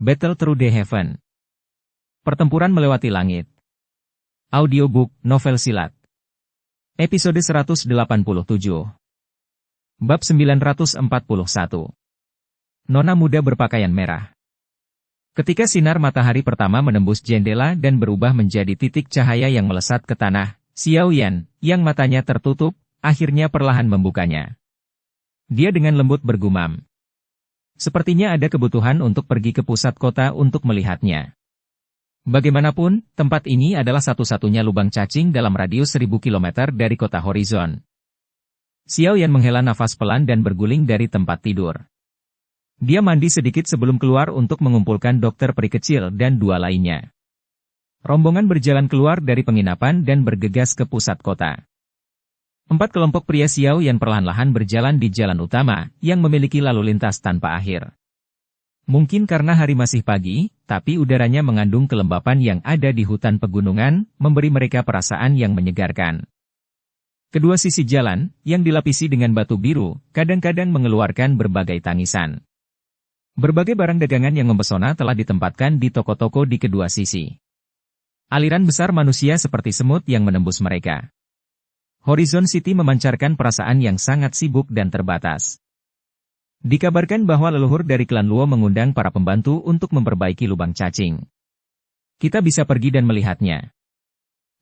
Battle Through the Heaven. Pertempuran melewati langit. Audiobook, novel silat. Episode 187. Bab 941. Nona muda berpakaian merah. Ketika sinar matahari pertama menembus jendela dan berubah menjadi titik cahaya yang melesat ke tanah, Xiao Yan, yang matanya tertutup, akhirnya perlahan membukanya. Dia dengan lembut bergumam. Sepertinya ada kebutuhan untuk pergi ke pusat kota untuk melihatnya. Bagaimanapun, tempat ini adalah satu-satunya lubang cacing dalam radius 1000 km dari kota Horizon. Xiao Yan menghela nafas pelan dan berguling dari tempat tidur. Dia mandi sedikit sebelum keluar untuk mengumpulkan dokter peri kecil dan dua lainnya. Rombongan berjalan keluar dari penginapan dan bergegas ke pusat kota. 4 kelompok pria Xiao Yan perlahan-lahan berjalan di jalan utama, yang memiliki lalu lintas tanpa akhir. Mungkin karena hari masih pagi, tapi udaranya mengandung kelembapan yang ada di hutan pegunungan, memberi mereka perasaan yang menyegarkan. Kedua sisi jalan, yang dilapisi dengan batu biru, kadang-kadang mengeluarkan berbagai tangisan. Berbagai barang dagangan yang mempesona telah ditempatkan di toko-toko di kedua sisi. Aliran besar manusia seperti semut yang menembus mereka. Horizon City memancarkan perasaan yang sangat sibuk dan terbatas. Dikabarkan bahwa leluhur dari klan Luo mengundang para pembantu untuk memperbaiki lubang cacing. Kita bisa pergi dan melihatnya.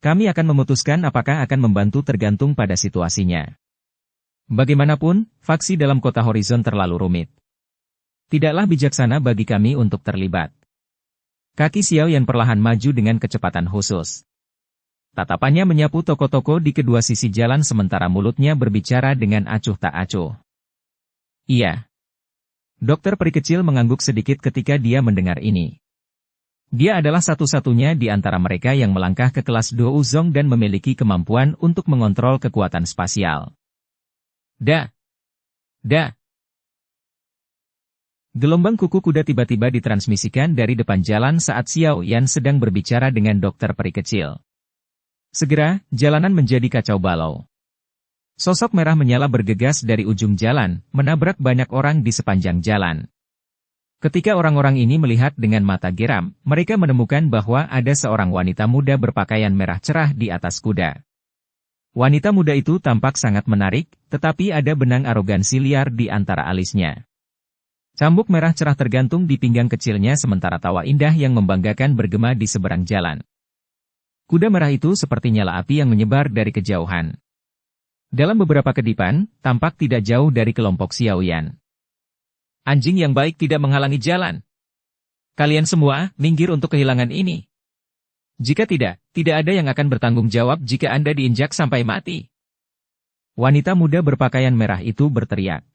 Kami akan memutuskan apakah akan membantu tergantung pada situasinya. Bagaimanapun, faksi dalam kota Horizon terlalu rumit. Tidaklah bijaksana bagi kami untuk terlibat. Kaki Xiao Yan perlahan maju dengan kecepatan khusus. Tatapannya menyapu toko-toko di kedua sisi jalan sementara mulutnya berbicara dengan acuh tak acuh. Iya. Dokter peri kecil mengangguk sedikit ketika dia mendengar ini. Dia adalah satu-satunya di antara mereka yang melangkah ke kelas Dou Zong dan memiliki kemampuan untuk mengontrol kekuatan spasial. Da. Gelombang kuku kuda tiba-tiba ditransmisikan dari depan jalan saat Xiao Yan sedang berbicara dengan dokter peri kecil. Segera, jalanan menjadi kacau balau. Sosok merah menyala bergegas dari ujung jalan, menabrak banyak orang di sepanjang jalan. Ketika orang-orang ini melihat dengan mata geram, mereka menemukan bahwa ada seorang wanita muda berpakaian merah cerah di atas kuda. Wanita muda itu tampak sangat menarik, tetapi ada benang arogansi liar di antara alisnya. Cambuk merah cerah tergantung di pinggang kecilnya sementara tawa indah yang membanggakan bergema di seberang jalan. Kuda merah itu seperti nyala api yang menyebar dari kejauhan. Dalam beberapa kedipan, tampak tidak jauh dari kelompok Xiao Yan. Anjing yang baik tidak menghalangi jalan. Kalian semua, minggir untuk kehilangan ini. Jika tidak ada yang akan bertanggung jawab jika Anda diinjak sampai mati. Wanita muda berpakaian merah itu berteriak.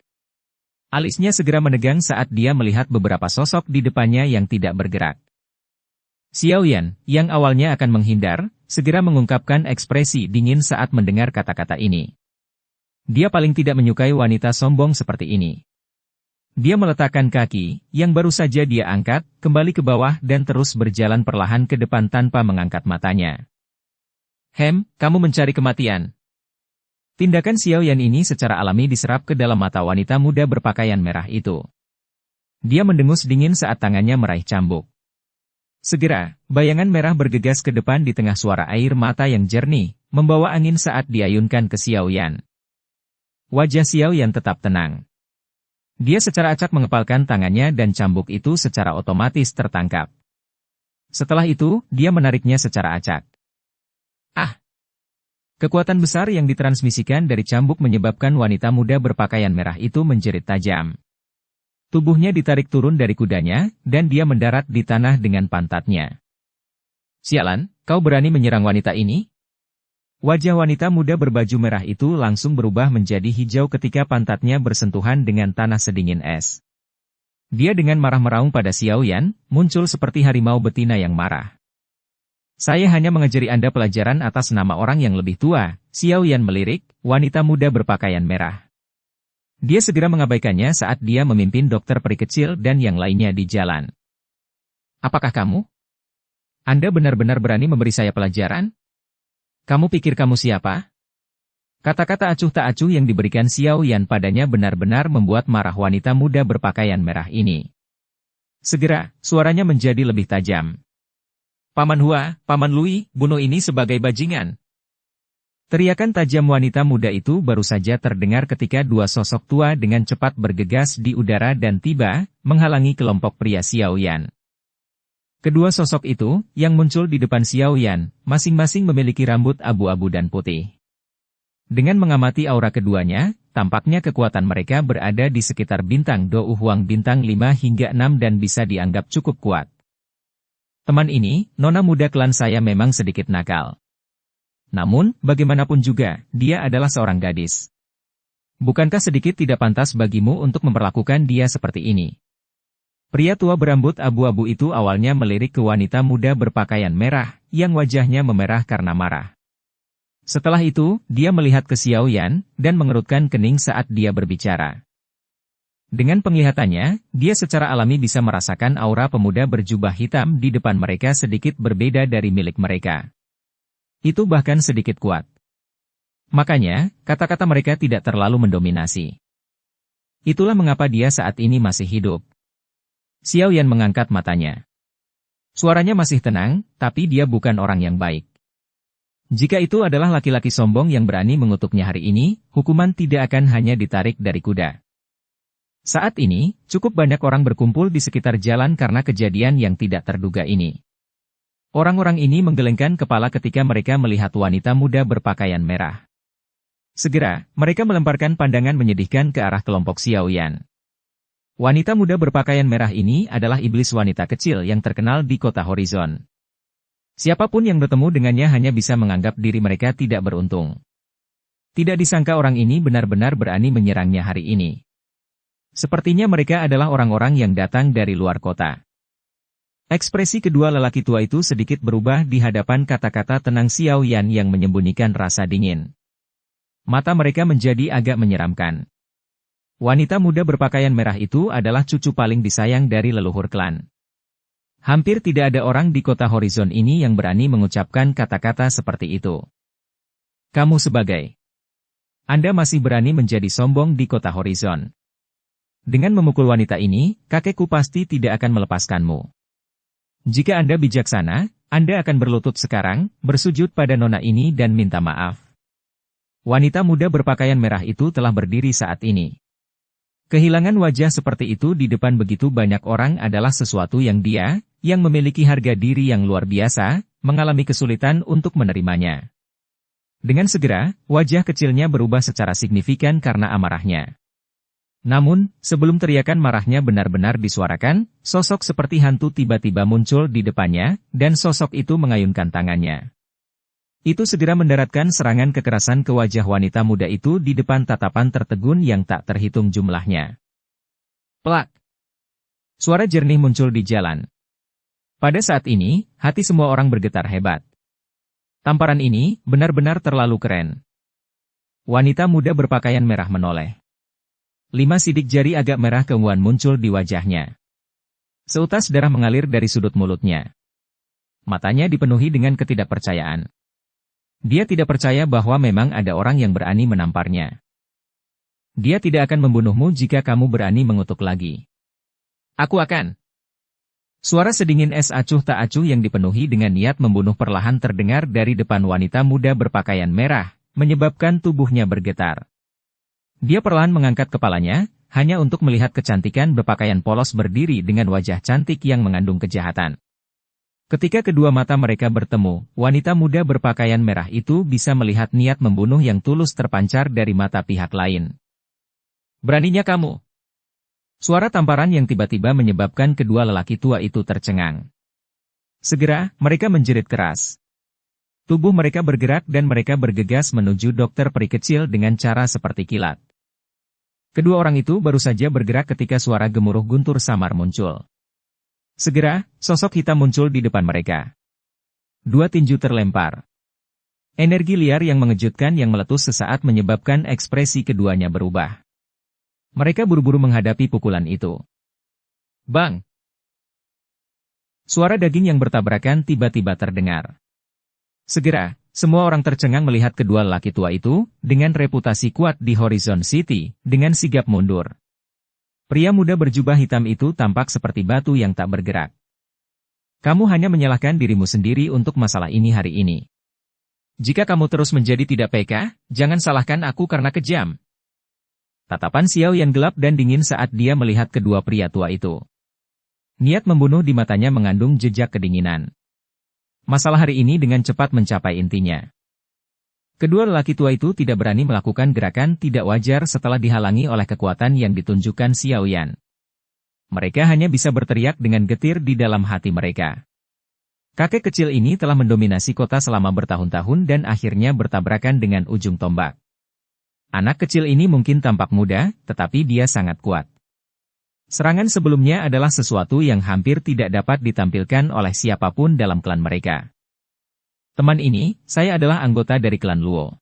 Alisnya segera menegang saat dia melihat beberapa sosok di depannya yang tidak bergerak. Xiao Yan, yang awalnya akan menghindar, segera mengungkapkan ekspresi dingin saat mendengar kata-kata ini. Dia paling tidak menyukai wanita sombong seperti ini. Dia meletakkan kaki, yang baru saja dia angkat, kembali ke bawah dan terus berjalan perlahan ke depan tanpa mengangkat matanya. Kamu mencari kematian. Tindakan Xiao Yan ini secara alami diserap ke dalam mata wanita muda berpakaian merah itu. Dia mendengus dingin saat tangannya meraih cambuk. Segera, bayangan merah bergegas ke depan di tengah suara air mata yang jernih, membawa angin saat diayunkan ke Xiao Yan. Wajah Xiao Yan tetap tenang. Dia secara acak mengepalkan tangannya dan cambuk itu secara otomatis tertangkap. Setelah itu, dia menariknya secara acak. Kekuatan besar yang ditransmisikan dari cambuk menyebabkan wanita muda berpakaian merah itu menjerit tajam. Tubuhnya ditarik turun dari kudanya, dan dia mendarat di tanah dengan pantatnya. Sialan, kau berani menyerang wanita ini? Wajah wanita muda berbaju merah itu langsung berubah menjadi hijau ketika pantatnya bersentuhan dengan tanah sedingin es. Dia dengan marah meraung pada Xiao Yan, muncul seperti harimau betina yang marah. Saya hanya mengajari Anda pelajaran atas nama orang yang lebih tua, Xiao Yan melirik, wanita muda berpakaian merah. Dia segera mengabaikannya saat dia memimpin dokter peri kecil dan yang lainnya di jalan. Apakah kamu? Anda benar-benar berani memberi saya pelajaran? Kamu pikir kamu siapa? Kata-kata acuh tak acuh yang diberikan Xiao Yan padanya benar-benar membuat marah wanita muda berpakaian merah ini. Segera, suaranya menjadi lebih tajam. Paman Hua, Paman Lui, bunuh ini sebagai bajingan. Teriakan tajam wanita muda itu baru saja terdengar ketika dua sosok tua dengan cepat bergegas di udara dan tiba, menghalangi kelompok pria Xiao Yan. Kedua sosok itu, yang muncul di depan Xiao Yan, masing-masing memiliki rambut abu-abu dan putih. Dengan mengamati aura keduanya, tampaknya kekuatan mereka berada di sekitar bintang Dou Huang bintang 5 hingga 6 dan bisa dianggap cukup kuat. Teman ini, nona muda klan saya memang sedikit nakal. Namun, bagaimanapun juga, dia adalah seorang gadis. Bukankah sedikit tidak pantas bagimu untuk memperlakukan dia seperti ini? Pria tua berambut abu-abu itu awalnya melirik ke wanita muda berpakaian merah, yang wajahnya memerah karena marah. Setelah itu, dia melihat ke Xiao Yan, dan mengerutkan kening saat dia berbicara. Dengan penglihatannya, dia secara alami bisa merasakan aura pemuda berjubah hitam di depan mereka sedikit berbeda dari milik mereka. Itu bahkan sedikit kuat. Makanya, kata-kata mereka tidak terlalu mendominasi. Itulah mengapa dia saat ini masih hidup. Xiao Yan mengangkat matanya. Suaranya masih tenang, tapi dia bukan orang yang baik. Jika itu adalah laki-laki sombong yang berani mengutuknya hari ini, hukuman tidak akan hanya ditarik dari kuda. Saat ini, cukup banyak orang berkumpul di sekitar jalan karena kejadian yang tidak terduga ini. Orang-orang ini menggelengkan kepala ketika mereka melihat wanita muda berpakaian merah. Segera, mereka melemparkan pandangan menyedihkan ke arah kelompok Xiao Yan. Wanita muda berpakaian merah ini adalah iblis wanita kecil yang terkenal di kota Horizon. Siapapun yang bertemu dengannya hanya bisa menganggap diri mereka tidak beruntung. Tidak disangka orang ini benar-benar berani menyerangnya hari ini. Sepertinya mereka adalah orang-orang yang datang dari luar kota. Ekspresi kedua lelaki tua itu sedikit berubah di hadapan kata-kata tenang Xiao Yan yang menyembunyikan rasa dingin. Mata mereka menjadi agak menyeramkan. Wanita muda berpakaian merah itu adalah cucu paling disayang dari leluhur klan. Hampir tidak ada orang di kota Horizon ini yang berani mengucapkan kata-kata seperti itu. Kamu sebagai Anda masih berani menjadi sombong di kota Horizon. Dengan memukul wanita ini, kakekku pasti tidak akan melepaskanmu. Jika Anda bijaksana, Anda akan berlutut sekarang, bersujud pada nona ini dan minta maaf. Wanita muda berpakaian merah itu telah berdiri saat ini. Kehilangan wajah seperti itu di depan begitu banyak orang adalah sesuatu yang dia, yang memiliki harga diri yang luar biasa, mengalami kesulitan untuk menerimanya. Dengan segera, wajah kecilnya berubah secara signifikan karena amarahnya. Namun, sebelum teriakan marahnya benar-benar disuarakan, sosok seperti hantu tiba-tiba muncul di depannya, dan sosok itu mengayunkan tangannya. Itu segera mendaratkan serangan kekerasan ke wajah wanita muda itu di depan tatapan tertegun yang tak terhitung jumlahnya. Plak! Suara jernih muncul di jalan. Pada saat ini, hati semua orang bergetar hebat. Tamparan ini benar-benar terlalu keren. Wanita muda berpakaian merah menoleh. 5 sidik jari agak merah keunguan muncul di wajahnya. Seutas darah mengalir dari sudut mulutnya. Matanya dipenuhi dengan ketidakpercayaan. Dia tidak percaya bahwa memang ada orang yang berani menamparnya. Dia tidak akan membunuhmu jika kamu berani mengutuk lagi. Aku akan. Suara sedingin es acuh tak acuh yang dipenuhi dengan niat membunuh perlahan terdengar dari depan wanita muda berpakaian merah, menyebabkan tubuhnya bergetar. Dia perlahan mengangkat kepalanya, hanya untuk melihat kecantikan berpakaian polos berdiri dengan wajah cantik yang mengandung kejahatan. Ketika kedua mata mereka bertemu, wanita muda berpakaian merah itu bisa melihat niat membunuh yang tulus terpancar dari mata pihak lain. Beraninya kamu! Suara tamparan yang tiba-tiba menyebabkan kedua lelaki tua itu tercengang. Segera, mereka menjerit keras. Tubuh mereka bergerak dan mereka bergegas menuju dokter peri kecil dengan cara seperti kilat. Kedua orang itu baru saja bergerak ketika suara gemuruh guntur samar muncul. Segera, sosok hitam muncul di depan mereka. 2 tinju terlempar. Energi liar yang mengejutkan yang meletus sesaat menyebabkan ekspresi keduanya berubah. Mereka buru-buru menghadapi pukulan itu. Bang! Suara daging yang bertabrakan tiba-tiba terdengar. Segera, semua orang tercengang melihat kedua lelaki tua itu, dengan reputasi kuat di Horizon City, dengan sigap mundur. Pria muda berjubah hitam itu tampak seperti batu yang tak bergerak. Kamu hanya menyalahkan dirimu sendiri untuk masalah ini hari ini. Jika kamu terus menjadi tidak peka, jangan salahkan aku karena kejam. Tatapan Xiao Yan gelap dan dingin saat dia melihat kedua pria tua itu. Niat membunuh di matanya mengandung jejak kedinginan. Masalah hari ini dengan cepat mencapai intinya. Kedua lelaki tua itu tidak berani melakukan gerakan tidak wajar setelah dihalangi oleh kekuatan yang ditunjukkan Xiao Yan. Mereka hanya bisa berteriak dengan getir di dalam hati mereka. Kakek kecil ini telah mendominasi kota selama bertahun-tahun dan akhirnya bertabrakan dengan ujung tombak. Anak kecil ini mungkin tampak muda, tetapi dia sangat kuat. Serangan sebelumnya adalah sesuatu yang hampir tidak dapat ditampilkan oleh siapapun dalam klan mereka. Teman ini, saya adalah anggota dari klan Luo.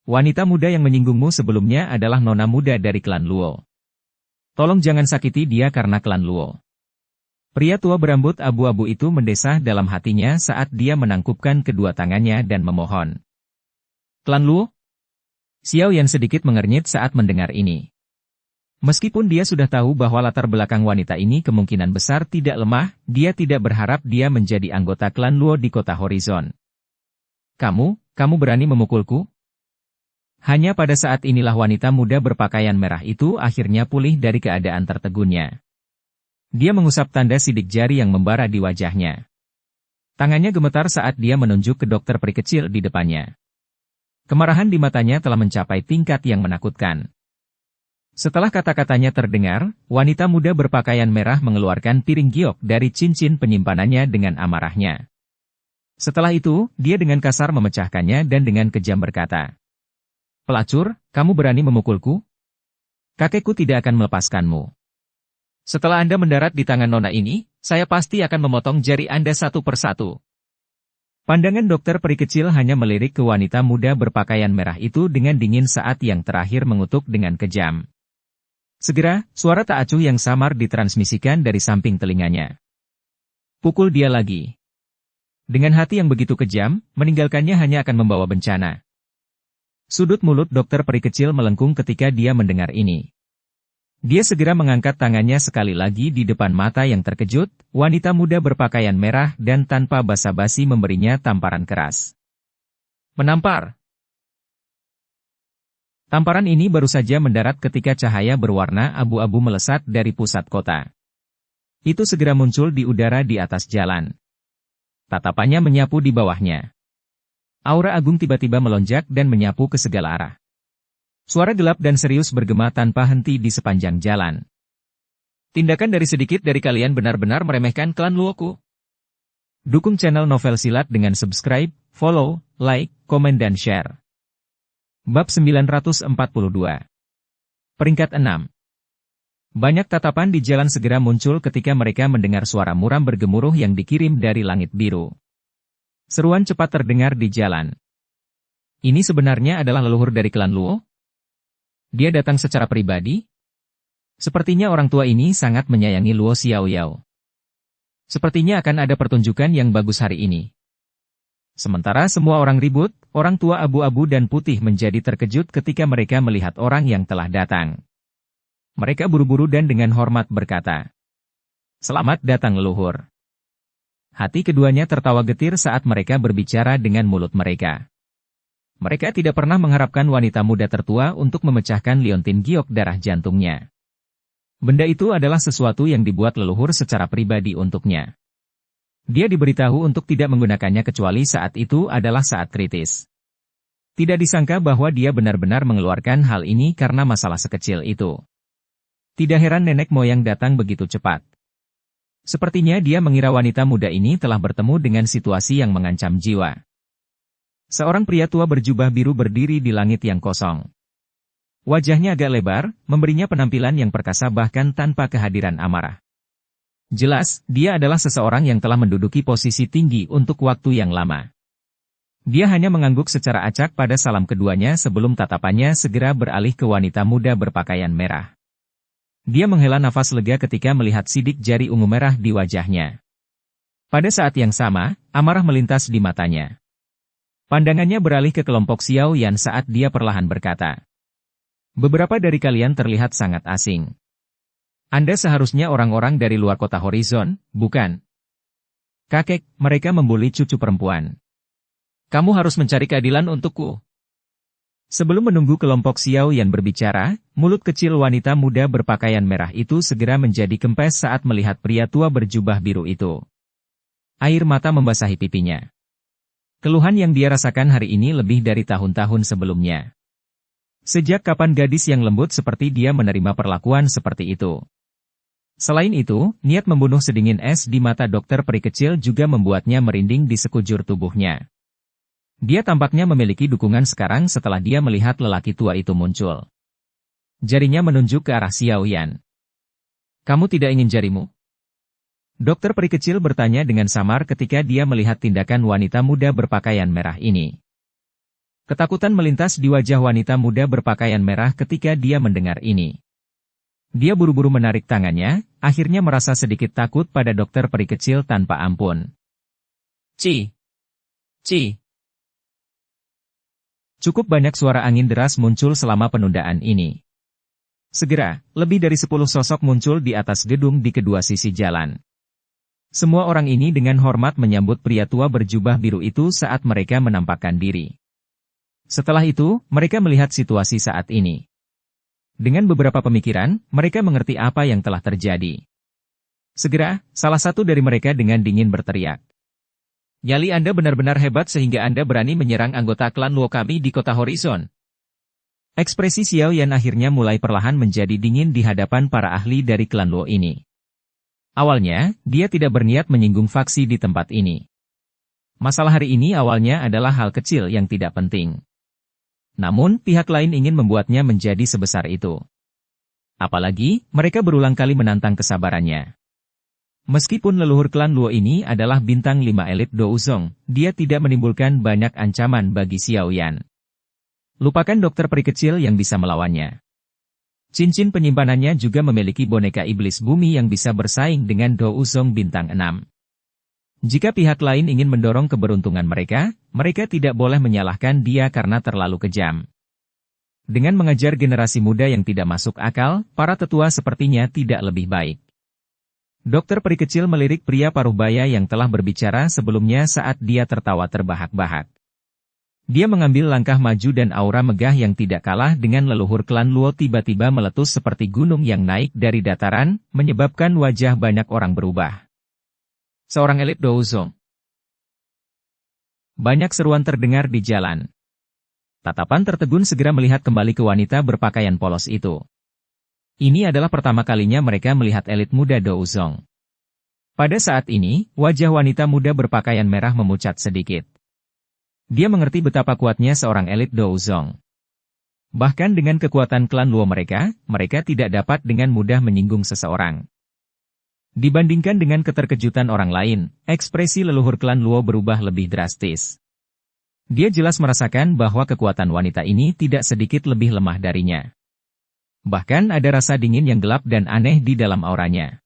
Wanita muda yang menyinggungmu sebelumnya adalah nona muda dari klan Luo. Tolong jangan sakiti dia karena klan Luo. Pria tua berambut abu-abu itu mendesah dalam hatinya saat dia menangkupkan kedua tangannya dan memohon. Klan Luo? Xiao Yan sedikit mengernyit saat mendengar ini. Meskipun dia sudah tahu bahwa latar belakang wanita ini kemungkinan besar tidak lemah, dia tidak berharap dia menjadi anggota klan Luo di kota Horizon. Kamu berani memukulku? Hanya pada saat inilah wanita muda berpakaian merah itu akhirnya pulih dari keadaan tertegunnya. Dia mengusap tanda sidik jari yang membara di wajahnya. Tangannya gemetar saat dia menunjuk ke dokter peri kecil di depannya. Kemarahan di matanya telah mencapai tingkat yang menakutkan. Setelah kata-katanya terdengar, wanita muda berpakaian merah mengeluarkan piring giok dari cincin penyimpanannya dengan amarahnya. Setelah itu, dia dengan kasar memecahkannya dan dengan kejam berkata, "Pelacur, kamu berani memukulku? Kakekku tidak akan melepaskanmu. Setelah Anda mendarat di tangan nona ini, saya pasti akan memotong jari Anda satu persatu." Pandangan dokter peri kecil hanya melirik ke wanita muda berpakaian merah itu dengan dingin saat yang terakhir mengutuk dengan kejam. Segera, suara tak acuh yang samar ditransmisikan dari samping telinganya. Pukul dia lagi. Dengan hati yang begitu kejam, meninggalkannya hanya akan membawa bencana. Sudut mulut dokter peri kecil melengkung ketika dia mendengar ini. Dia segera mengangkat tangannya sekali lagi di depan mata yang terkejut, wanita muda berpakaian merah dan tanpa basa-basi memberinya tamparan keras. Menampar! Tamparan ini baru saja mendarat ketika cahaya berwarna abu-abu melesat dari pusat kota. Itu segera muncul di udara di atas jalan. Tatapannya menyapu di bawahnya. Aura agung tiba-tiba melonjak dan menyapu ke segala arah. Suara gelap dan serius bergema tanpa henti di sepanjang jalan. Tindakan dari sedikit dari kalian benar-benar meremehkan klan Luoku. Dukung channel Novel Silat dengan subscribe, follow, like, komen dan share. Bab 942. Peringkat 6. Banyak tatapan di jalan segera muncul ketika mereka mendengar suara muram bergemuruh yang dikirim dari langit biru. Seruan cepat terdengar di jalan. Ini sebenarnya adalah leluhur dari klan Luo? Dia datang secara pribadi? Sepertinya orang tua ini sangat menyayangi Luo Xiaoyao. Sepertinya akan ada pertunjukan yang bagus hari ini. Sementara semua orang ribut, orang tua abu-abu dan putih menjadi terkejut ketika mereka melihat orang yang telah datang. Mereka buru-buru dan dengan hormat berkata, "Selamat datang leluhur." Hati keduanya tertawa getir saat mereka berbicara dengan mulut mereka. Mereka tidak pernah mengharapkan wanita muda tertua untuk memecahkan liontin giok darah jantungnya. Benda itu adalah sesuatu yang dibuat leluhur secara pribadi untuknya. Dia diberitahu untuk tidak menggunakannya kecuali saat itu adalah saat kritis. Tidak disangka bahwa dia benar-benar mengeluarkan hal ini karena masalah sekecil itu. Tidak heran nenek moyang datang begitu cepat. Sepertinya dia mengira wanita muda ini telah bertemu dengan situasi yang mengancam jiwa. Seorang pria tua berjubah biru berdiri di langit yang kosong. Wajahnya agak lebar, memberinya penampilan yang perkasa bahkan tanpa kehadiran amarah. Jelas, dia adalah seseorang yang telah menduduki posisi tinggi untuk waktu yang lama. Dia hanya mengangguk secara acak pada salam keduanya sebelum tatapannya segera beralih ke wanita muda berpakaian merah. Dia menghela nafas lega ketika melihat sidik jari ungu merah di wajahnya. Pada saat yang sama, amarah melintas di matanya. Pandangannya beralih ke kelompok Xiao Yan saat dia perlahan berkata, "Beberapa dari kalian terlihat sangat asing. Anda seharusnya orang-orang dari luar kota Horizon, bukan? Kakek, mereka membuli cucu perempuan. Kamu harus mencari keadilan untukku. Sebelum menunggu kelompok Xiao Yan berbicara, mulut kecil wanita muda berpakaian merah itu segera menjadi kempes saat melihat pria tua berjubah biru itu. Air mata membasahi pipinya. Keluhan yang dia rasakan hari ini lebih dari tahun-tahun sebelumnya. Sejak kapan gadis yang lembut seperti dia menerima perlakuan seperti itu? Selain itu, niat membunuh sedingin es di mata dokter peri kecil juga membuatnya merinding di sekujur tubuhnya. Dia tampaknya memiliki dukungan sekarang setelah dia melihat lelaki tua itu muncul. Jarinya menunjuk ke arah Xiao Yan. Kamu tidak ingin jarimu? Dokter peri kecil bertanya dengan samar ketika dia melihat tindakan wanita muda berpakaian merah ini. Ketakutan melintas di wajah wanita muda berpakaian merah ketika dia mendengar ini. Dia buru-buru menarik tangannya, akhirnya merasa sedikit takut pada dokter peri kecil tanpa ampun. Ci! Cukup banyak suara angin deras muncul selama penundaan ini. Segera, lebih dari 10 sosok muncul di atas gedung di kedua sisi jalan. Semua orang ini dengan hormat menyambut pria tua berjubah biru itu saat mereka menampakkan diri. Setelah itu, mereka melihat situasi saat ini. Dengan beberapa pemikiran, mereka mengerti apa yang telah terjadi. Segera, salah satu dari mereka dengan dingin berteriak. Nyali Anda benar-benar hebat sehingga Anda berani menyerang anggota klan Luo kami di kota Horizon. Ekspresi Xiao Yan akhirnya mulai perlahan menjadi dingin di hadapan para ahli dari klan Luo ini. Awalnya, dia tidak berniat menyinggung faksi di tempat ini. Masalah hari ini awalnya adalah hal kecil yang tidak penting. Namun, pihak lain ingin membuatnya menjadi sebesar itu. Apalagi, mereka berulang kali menantang kesabarannya. Meskipun leluhur klan Luo ini adalah bintang 5 elit Douzong, dia tidak menimbulkan banyak ancaman bagi Xiao Yan. Lupakan dokter peri kecil yang bisa melawannya. Cincin penyimpanannya juga memiliki boneka iblis bumi yang bisa bersaing dengan Douzong bintang 6. Jika pihak lain ingin mendorong keberuntungan mereka, mereka tidak boleh menyalahkan dia karena terlalu kejam. Dengan mengajar generasi muda yang tidak masuk akal, para tetua sepertinya tidak lebih baik. Dokter peri kecil melirik pria paruhbaya yang telah berbicara sebelumnya saat dia tertawa terbahak-bahak. Dia mengambil langkah maju dan aura megah yang tidak kalah dengan leluhur klan Luo tiba-tiba meletus seperti gunung yang naik dari dataran, menyebabkan wajah banyak orang berubah. Seorang elit Douzong. Banyak seruan terdengar di jalan. Tatapan tertegun segera melihat kembali ke wanita berpakaian polos itu. Ini adalah pertama kalinya mereka melihat elit muda Douzong. Pada saat ini, wajah wanita muda berpakaian merah memucat sedikit. Dia mengerti betapa kuatnya seorang elit Douzong. Bahkan dengan kekuatan klan Luo mereka tidak dapat dengan mudah menyinggung seseorang. Dibandingkan dengan keterkejutan orang lain, ekspresi leluhur klan Luo berubah lebih drastis. Dia jelas merasakan bahwa kekuatan wanita ini tidak sedikit lebih lemah darinya. Bahkan ada rasa dingin yang gelap dan aneh di dalam auranya.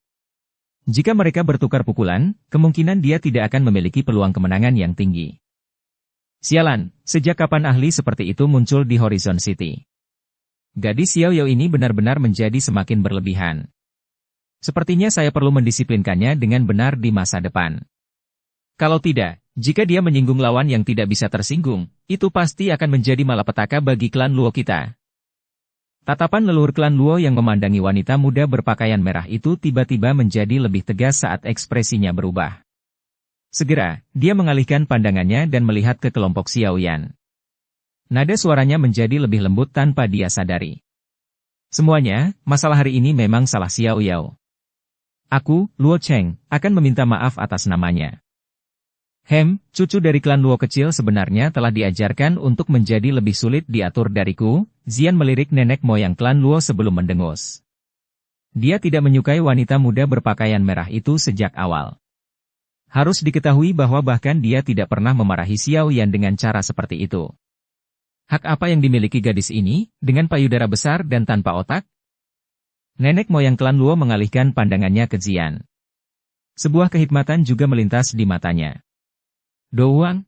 Jika mereka bertukar pukulan, kemungkinan dia tidak akan memiliki peluang kemenangan yang tinggi. Sialan, sejak kapan ahli seperti itu muncul di Horizon City? Gadis Xiao Yao ini benar-benar menjadi semakin berlebihan. Sepertinya saya perlu mendisiplinkannya dengan benar di masa depan. Kalau tidak, jika dia menyinggung lawan yang tidak bisa tersinggung, itu pasti akan menjadi malapetaka bagi klan Luo kita. Tatapan leluhur klan Luo yang memandangi wanita muda berpakaian merah itu tiba-tiba menjadi lebih tegas saat ekspresinya berubah. Segera, dia mengalihkan pandangannya dan melihat ke kelompok Xiao Yan. Nada suaranya menjadi lebih lembut tanpa dia sadari. Semuanya, masalah hari ini memang salah Xiao Yao. Aku, Luo Cheng, akan meminta maaf atas namanya. Cucu dari klan Luo kecil sebenarnya telah diajarkan untuk menjadi lebih sulit diatur dariku, Zian melirik nenek moyang klan Luo sebelum mendengus. Dia tidak menyukai wanita muda berpakaian merah itu sejak awal. Harus diketahui bahwa bahkan dia tidak pernah memarahi Xiao Yan dengan cara seperti itu. Hak apa yang dimiliki gadis ini, dengan payudara besar dan tanpa otak? Nenek moyang klan Luo mengalihkan pandangannya ke Zian. Sebuah kehikmatan juga melintas di matanya. Douhuang?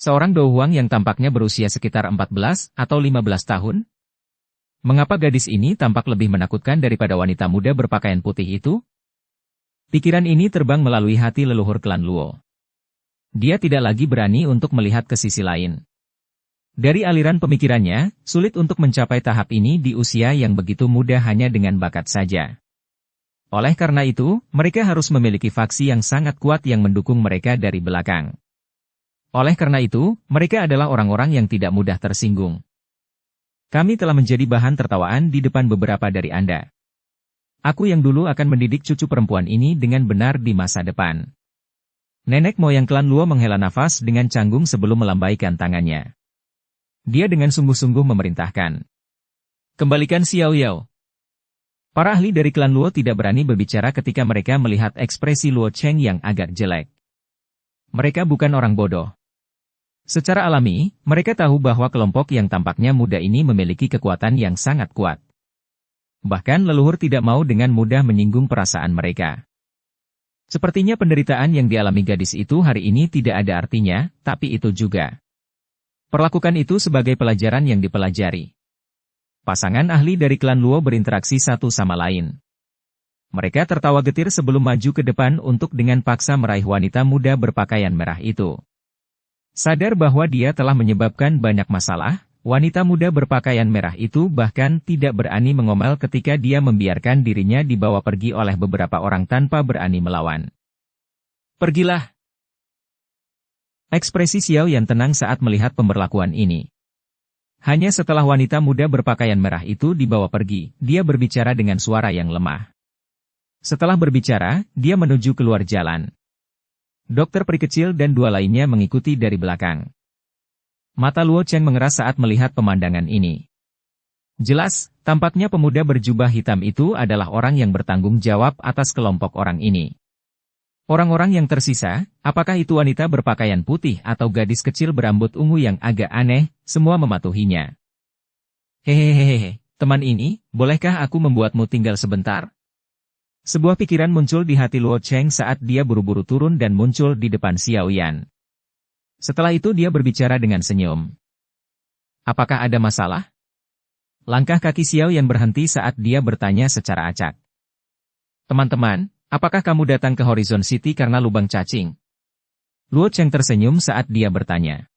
Seorang Douhuang yang tampaknya berusia sekitar 14 atau 15 tahun? Mengapa gadis ini tampak lebih menakutkan daripada wanita muda berpakaian putih itu? Pikiran ini terbang melalui hati leluhur klan Luo. Dia tidak lagi berani untuk melihat ke sisi lain. Dari aliran pemikirannya, sulit untuk mencapai tahap ini di usia yang begitu muda hanya dengan bakat saja. Oleh karena itu, mereka harus memiliki faksi yang sangat kuat yang mendukung mereka dari belakang. Oleh karena itu, mereka adalah orang-orang yang tidak mudah tersinggung. Kami telah menjadi bahan tertawaan di depan beberapa dari Anda. Aku yang dulu akan mendidik cucu perempuan ini dengan benar di masa depan. Nenek moyang klan Luo menghela nafas dengan canggung sebelum melambaikan tangannya. Dia dengan sungguh-sungguh memerintahkan. Kembalikan Xiao Yao. Para ahli dari klan Luo tidak berani berbicara ketika mereka melihat ekspresi Luo Cheng yang agak jelek. Mereka bukan orang bodoh. Secara alami, mereka tahu bahwa kelompok yang tampaknya muda ini memiliki kekuatan yang sangat kuat. Bahkan leluhur tidak mau dengan mudah menyinggung perasaan mereka. Sepertinya penderitaan yang dialami gadis itu hari ini tidak ada artinya, tapi itu juga. Perlakukan itu sebagai pelajaran yang dipelajari. Pasangan ahli dari klan Luo berinteraksi satu sama lain. Mereka tertawa getir sebelum maju ke depan untuk dengan paksa meraih wanita muda berpakaian merah itu. Sadar bahwa dia telah menyebabkan banyak masalah, wanita muda berpakaian merah itu bahkan tidak berani mengomel ketika dia membiarkan dirinya dibawa pergi oleh beberapa orang tanpa berani melawan. Pergilah! Ekspresi Xiao Yan tenang saat melihat pemberlakuan ini. Hanya setelah wanita muda berpakaian merah itu dibawa pergi, dia berbicara dengan suara yang lemah. Setelah berbicara, dia menuju keluar jalan. Dokter peri kecil dan dua lainnya mengikuti dari belakang. Mata Luo Cheng mengeras saat melihat pemandangan ini. Jelas, tampaknya pemuda berjubah hitam itu adalah orang yang bertanggung jawab atas kelompok orang ini. Orang-orang yang tersisa, apakah itu wanita berpakaian putih atau gadis kecil berambut ungu yang agak aneh, semua mematuhinya. Hehehehe, teman ini, bolehkah aku membuatmu tinggal sebentar? Sebuah pikiran muncul di hati Luo Cheng saat dia buru-buru turun dan muncul di depan Xiao Yan. Setelah itu dia berbicara dengan senyum. Apakah ada masalah? Langkah kaki Xiao Yan berhenti saat dia bertanya secara acak. Teman-teman, apakah kamu datang ke Horizon City karena lubang cacing? Luo Cheng tersenyum saat dia bertanya.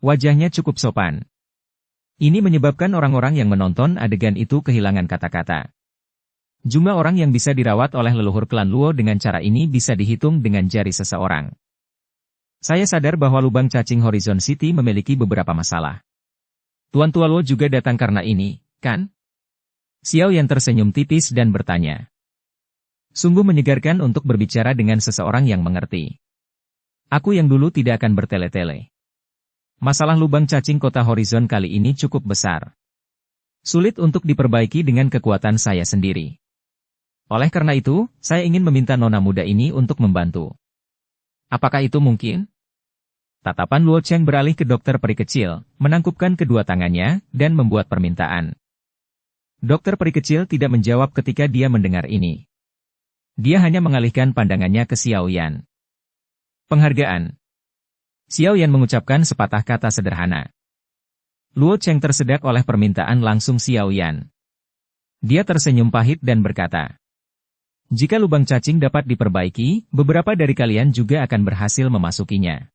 Wajahnya cukup sopan. Ini menyebabkan orang-orang yang menonton adegan itu kehilangan kata-kata. Jumlah orang yang bisa dirawat oleh leluhur klan Luo dengan cara ini bisa dihitung dengan jari seseorang. Saya sadar bahwa lubang cacing Horizon City memiliki beberapa masalah. Tuan Tua Luo juga datang karena ini, kan? Xiao Yan tersenyum tipis dan bertanya. Sungguh menyegarkan untuk berbicara dengan seseorang yang mengerti. Aku yang dulu tidak akan bertele-tele. Masalah lubang cacing kota Horizon kali ini cukup besar. Sulit untuk diperbaiki dengan kekuatan saya sendiri. Oleh karena itu, saya ingin meminta nona muda ini untuk membantu. Apakah itu mungkin? Tatapan Luo Cheng beralih ke dokter peri kecil, menangkupkan kedua tangannya, dan membuat permintaan. Dokter peri kecil tidak menjawab ketika dia mendengar ini. Dia hanya mengalihkan pandangannya ke Xiao Yan. Penghargaan. Xiao Yan mengucapkan sepatah kata sederhana. Luo Cheng tersedak oleh permintaan langsung Xiao Yan. Dia tersenyum pahit dan berkata, jika lubang cacing dapat diperbaiki, beberapa dari kalian juga akan berhasil memasukinya.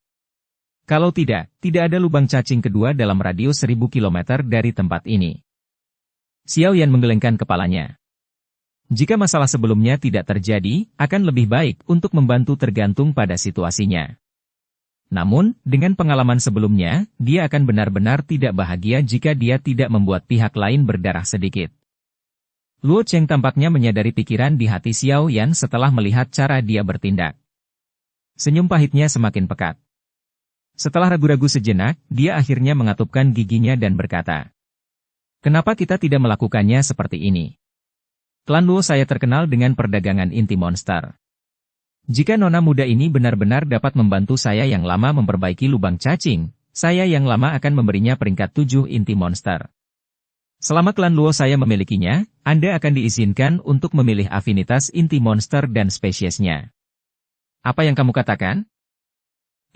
Kalau tidak, tidak ada lubang cacing kedua dalam radius 1000 km dari tempat ini. Xiao Yan menggelengkan kepalanya. Jika masalah sebelumnya tidak terjadi, akan lebih baik untuk membantu tergantung pada situasinya. Namun, dengan pengalaman sebelumnya, dia akan benar-benar tidak bahagia jika dia tidak membuat pihak lain berdarah sedikit. Luo Cheng tampaknya menyadari pikiran di hati Xiao Yan setelah melihat cara dia bertindak. Senyum pahitnya semakin pekat. Setelah ragu-ragu sejenak, dia akhirnya mengatupkan giginya dan berkata, kenapa kita tidak melakukannya seperti ini? Klan Luo saya terkenal dengan perdagangan inti monster. Jika nona muda ini benar-benar dapat membantu saya yang lama memperbaiki lubang cacing, saya yang lama akan memberinya peringkat 7 inti monster. Selama klan Luo saya memilikinya, Anda akan diizinkan untuk memilih afinitas inti monster dan spesiesnya. Apa yang kamu katakan?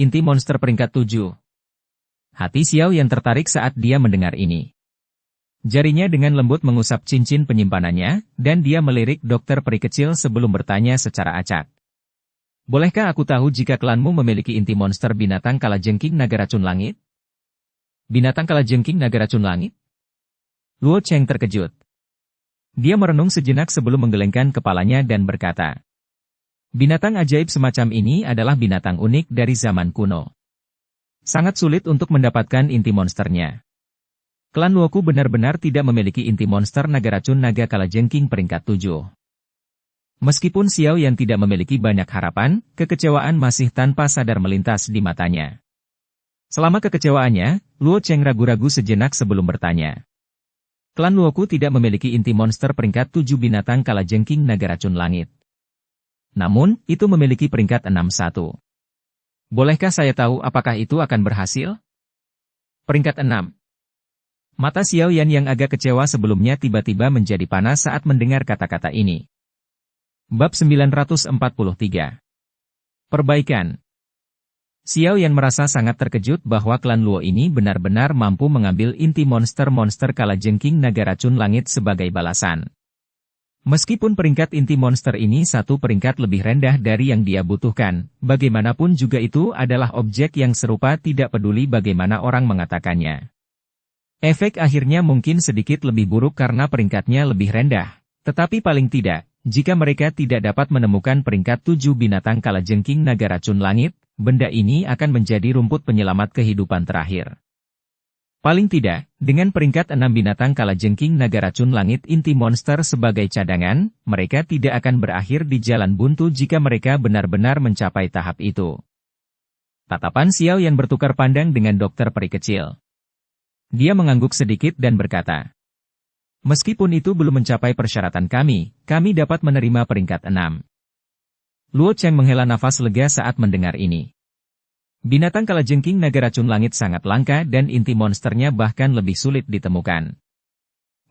Inti monster peringkat 7. Hati Xiao yang tertarik saat dia mendengar ini. Jarinya dengan lembut mengusap cincin penyimpanannya, dan dia melirik dokter peri kecil sebelum bertanya secara acak. Bolehkah aku tahu jika klanmu memiliki inti monster binatang kalajengking naga racun langit? Binatang kalajengking naga racun langit? Luo Cheng terkejut. Dia merenung sejenak sebelum menggelengkan kepalanya dan berkata, binatang ajaib semacam ini adalah binatang unik dari zaman kuno. Sangat sulit untuk mendapatkan inti monsternya. Klan Luoku benar-benar tidak memiliki inti monster naga racun naga kalajengking peringkat 7. Meskipun Xiao Yan tidak memiliki banyak harapan, kekecewaan masih tanpa sadar melintas di matanya. Selama kekecewaannya, Luo Cheng ragu-ragu sejenak sebelum bertanya. Klan Luoku tidak memiliki inti monster peringkat 7 binatang kalajengking naga racun langit. Namun, itu memiliki peringkat 6-1. Bolehkah saya tahu apakah itu akan berhasil? Peringkat 6. Mata Xiao Yan yang agak kecewa sebelumnya tiba-tiba menjadi panas saat mendengar kata-kata ini. Bab 943. Perbaikan. Xiao Yan merasa sangat terkejut bahwa klan Luo ini benar-benar mampu mengambil inti monster-monster kalajengking naga racun langit sebagai balasan. Meskipun peringkat inti monster ini satu peringkat lebih rendah dari yang dia butuhkan, bagaimanapun juga itu adalah objek yang serupa tidak peduli bagaimana orang mengatakannya. Efek akhirnya mungkin sedikit lebih buruk karena peringkatnya lebih rendah. Tetapi paling tidak, jika mereka tidak dapat menemukan peringkat 7 binatang kalajengking naga racun langit, benda ini akan menjadi rumput penyelamat kehidupan terakhir. Paling tidak, dengan peringkat 6 binatang kalajengking naga racun langit inti monster sebagai cadangan, mereka tidak akan berakhir di jalan buntu jika mereka benar-benar mencapai tahap itu. Tatapan Xiao Yan bertukar pandang dengan dokter peri kecil. Dia mengangguk sedikit dan berkata, meskipun itu belum mencapai persyaratan kami dapat menerima peringkat 6. Luo Cheng menghela nafas lega saat mendengar ini. Binatang kalajengking naga racun langit sangat langka dan inti monsternya bahkan lebih sulit ditemukan.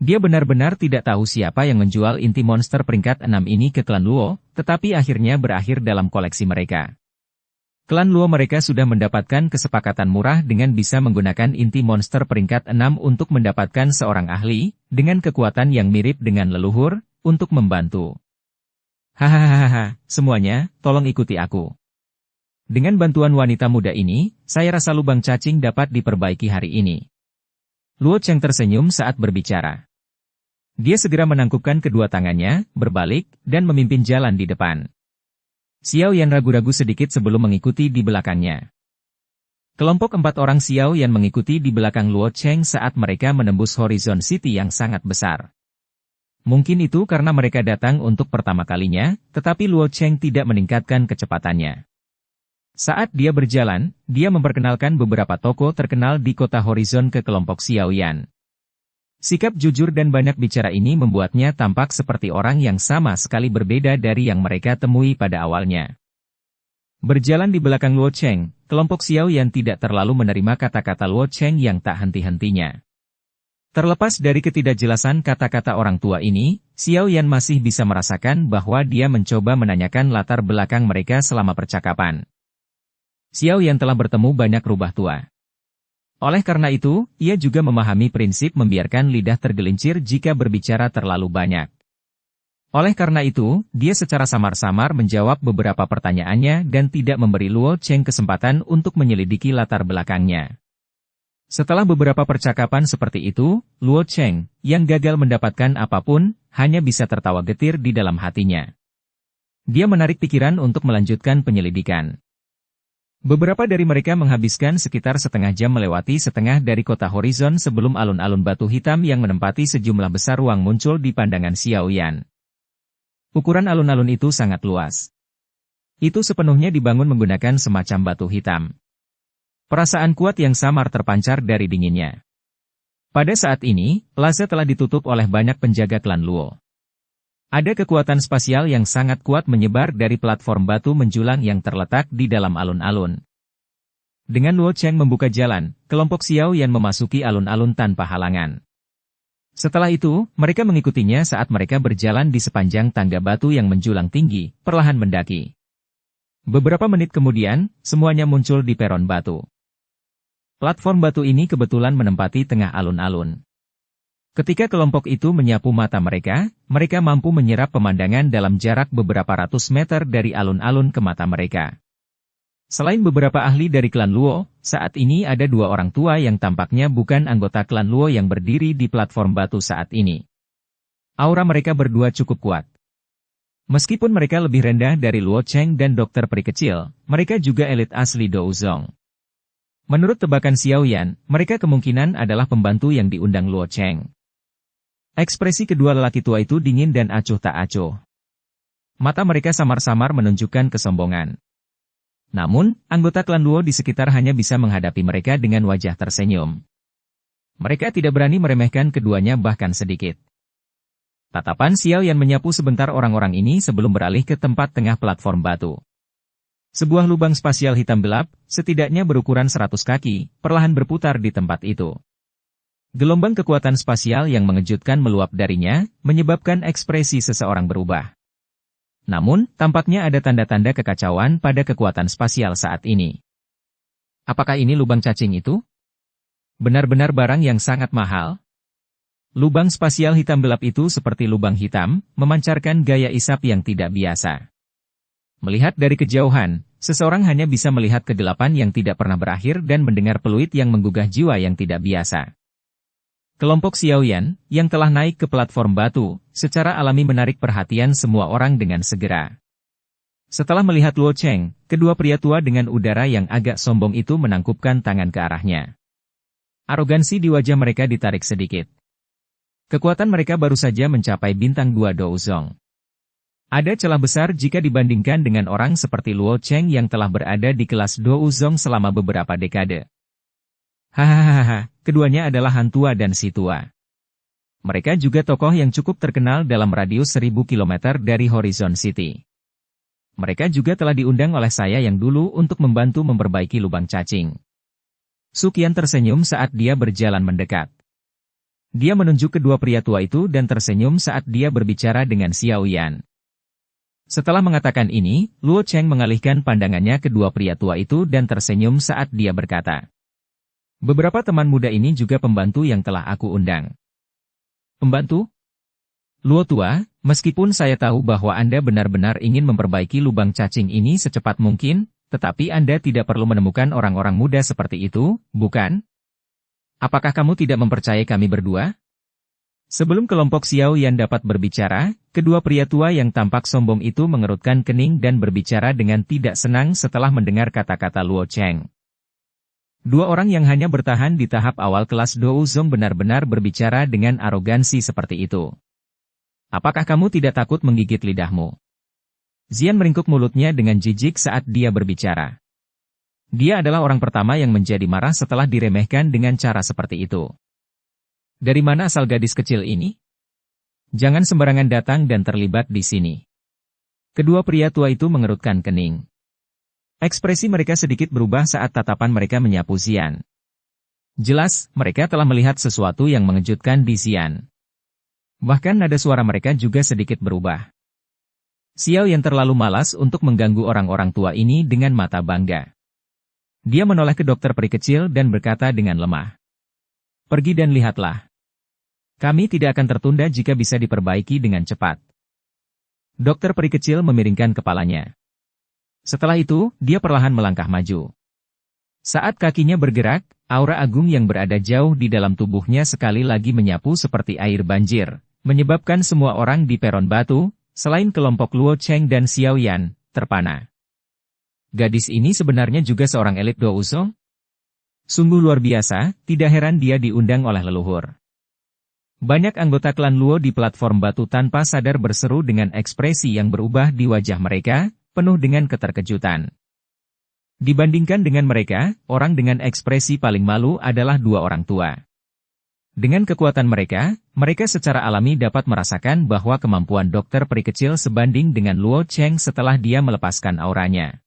Dia benar-benar tidak tahu siapa yang menjual inti monster peringkat 6 ini ke klan Luo, tetapi akhirnya berakhir dalam koleksi mereka. Klan Luo mereka sudah mendapatkan kesepakatan murah dengan bisa menggunakan inti monster peringkat 6 untuk mendapatkan seorang ahli, dengan kekuatan yang mirip dengan leluhur, untuk membantu. Hahaha, semuanya, tolong ikuti aku. Dengan bantuan wanita muda ini, saya rasa lubang cacing dapat diperbaiki hari ini. Luo Cheng tersenyum saat berbicara. Dia segera menangkupkan kedua tangannya, berbalik, dan memimpin jalan di depan. Xiao Yan ragu-ragu sedikit sebelum mengikuti di belakangnya. Kelompok 4 orang Xiao Yan mengikuti di belakang Luo Cheng saat mereka menembus Horizon City yang sangat besar. Mungkin itu karena mereka datang untuk pertama kalinya, tetapi Luo Cheng tidak meningkatkan kecepatannya. Saat dia berjalan, dia memperkenalkan beberapa toko terkenal di kota Horizon ke kelompok Xiao Yan. Sikap jujur dan banyak bicara ini membuatnya tampak seperti orang yang sama sekali berbeda dari yang mereka temui pada awalnya. Berjalan di belakang Luo Cheng, kelompok Xiao Yan tidak terlalu menerima kata-kata Luo Cheng yang tak henti-hentinya. Terlepas dari ketidakjelasan kata-kata orang tua ini, Xiao Yan masih bisa merasakan bahwa dia mencoba menanyakan latar belakang mereka selama percakapan. Xiao Yan telah bertemu banyak rubah tua. Oleh karena itu, ia juga memahami prinsip membiarkan lidah tergelincir jika berbicara terlalu banyak. Oleh karena itu, dia secara samar-samar menjawab beberapa pertanyaannya dan tidak memberi Luo Cheng kesempatan untuk menyelidiki latar belakangnya. Setelah beberapa percakapan seperti itu, Luo Cheng, yang gagal mendapatkan apapun, hanya bisa tertawa getir di dalam hatinya. Dia menarik pikiran untuk melanjutkan penyelidikan. Beberapa dari mereka menghabiskan sekitar setengah jam melewati setengah dari kota Horizon sebelum alun-alun batu hitam yang menempati sejumlah besar ruang muncul di pandangan Xiao Yan. Ukuran alun-alun itu sangat luas. Itu sepenuhnya dibangun menggunakan semacam batu hitam. Perasaan kuat yang samar terpancar dari dinginnya. Pada saat ini, plaza telah ditutup oleh banyak penjaga klan Luo. Ada kekuatan spasial yang sangat kuat menyebar dari platform batu menjulang yang terletak di dalam alun-alun. Dengan Luo Cheng membuka jalan, kelompok Xiao Yan memasuki alun-alun tanpa halangan. Setelah itu, mereka mengikutinya saat mereka berjalan di sepanjang tangga batu yang menjulang tinggi, perlahan mendaki. Beberapa menit kemudian, semuanya muncul di peron batu. Platform batu ini kebetulan menempati tengah alun-alun. Ketika kelompok itu menyapu mata mereka, mereka mampu menyerap pemandangan dalam jarak beberapa ratus meter dari alun-alun ke mata mereka. Selain beberapa ahli dari klan Luo, saat ini ada dua orang tua yang tampaknya bukan anggota klan Luo yang berdiri di platform batu saat ini. Aura mereka berdua cukup kuat. Meskipun mereka lebih rendah dari Luo Cheng dan dokter peri kecil, mereka juga elit asli Douzong. Menurut tebakan Xiao Yan, mereka kemungkinan adalah pembantu yang diundang Luo Cheng. Ekspresi kedua lelaki tua itu dingin dan acuh tak acuh. Mata mereka samar-samar menunjukkan kesombongan. Namun, anggota klan Luo di sekitar hanya bisa menghadapi mereka dengan wajah tersenyum. Mereka tidak berani meremehkan keduanya bahkan sedikit. Tatapan Xiao Yan menyapu sebentar orang-orang ini sebelum beralih ke tempat tengah platform batu. Sebuah lubang spasial hitam gelap, setidaknya berukuran 100 kaki, perlahan berputar di tempat itu. Gelombang kekuatan spasial yang mengejutkan meluap darinya, menyebabkan ekspresi seseorang berubah. Namun, tampaknya ada tanda-tanda kekacauan pada kekuatan spasial saat ini. Apakah ini lubang cacing itu? Benar-benar barang yang sangat mahal. Lubang spasial hitam gelap itu seperti lubang hitam, memancarkan gaya isap yang tidak biasa. Melihat dari kejauhan, seseorang hanya bisa melihat kegelapan yang tidak pernah berakhir dan mendengar peluit yang menggugah jiwa yang tidak biasa. Kelompok Xiao Yan, yang telah naik ke platform batu, secara alami menarik perhatian semua orang dengan segera. Setelah melihat Luo Cheng, kedua pria tua dengan udara yang agak sombong itu menangkupkan tangan ke arahnya. Arogansi di wajah mereka ditarik sedikit. Kekuatan mereka baru saja mencapai bintang 2 Douzong. Ada celah besar jika dibandingkan dengan orang seperti Luo Cheng yang telah berada di kelas Douzong selama beberapa dekade. Hahaha, keduanya adalah Han Tua dan Si Tua. Mereka juga tokoh yang cukup terkenal dalam radius 1000 km dari Horizon City. Mereka juga telah diundang oleh saya yang dulu untuk membantu memperbaiki lubang cacing. Su Qian tersenyum saat dia berjalan mendekat. Dia menunjuk kedua pria tua itu dan tersenyum saat dia berbicara dengan Xiao Yan. Setelah mengatakan ini, Luo Cheng mengalihkan pandangannya kedua pria tua itu dan tersenyum saat dia berkata, "Beberapa teman muda ini juga pembantu yang telah aku undang." Pembantu? Luo tua, meskipun saya tahu bahwa Anda benar-benar ingin memperbaiki lubang cacing ini secepat mungkin, tetapi Anda tidak perlu menemukan orang-orang muda seperti itu, bukan? Apakah kamu tidak mempercayai kami berdua? Sebelum kelompok Xiao Yan dapat berbicara, kedua pria tua yang tampak sombong itu mengerutkan kening dan berbicara dengan tidak senang setelah mendengar kata-kata Luo Cheng. Dua orang yang hanya bertahan di tahap awal kelas Douzong benar-benar berbicara dengan arogansi seperti itu. Apakah kamu tidak takut menggigit lidahmu? Xian meringkuk mulutnya dengan jijik saat dia berbicara. Dia adalah orang pertama yang menjadi marah setelah diremehkan dengan cara seperti itu. Dari mana asal gadis kecil ini? Jangan sembarangan datang dan terlibat di sini. Kedua pria tua itu mengerutkan kening. Ekspresi mereka sedikit berubah saat tatapan mereka menyapu Xian. Jelas, mereka telah melihat sesuatu yang mengejutkan di Xian. Bahkan nada suara mereka juga sedikit berubah. Xiao yang terlalu malas untuk mengganggu orang-orang tua ini dengan mata bangga. Dia menoleh ke dokter peri kecil dan berkata dengan lemah. "Pergi dan lihatlah. Kami tidak akan tertunda jika bisa diperbaiki dengan cepat." Dokter peri kecil memiringkan kepalanya. Setelah itu, dia perlahan melangkah maju. Saat kakinya bergerak, aura agung yang berada jauh di dalam tubuhnya sekali lagi menyapu seperti air banjir, menyebabkan semua orang di peron batu, selain kelompok Luo Cheng dan Xiao Yan, terpana. Gadis ini sebenarnya juga seorang elit Douzong? Sungguh luar biasa, tidak heran dia diundang oleh leluhur. Banyak anggota klan Luo di platform batu tanpa sadar berseru dengan ekspresi yang berubah di wajah mereka, penuh dengan keterkejutan. Dibandingkan dengan mereka, orang dengan ekspresi paling malu adalah dua orang tua. Dengan kekuatan mereka, mereka secara alami dapat merasakan bahwa kemampuan dokter peri kecil sebanding dengan Luo Cheng setelah dia melepaskan auranya.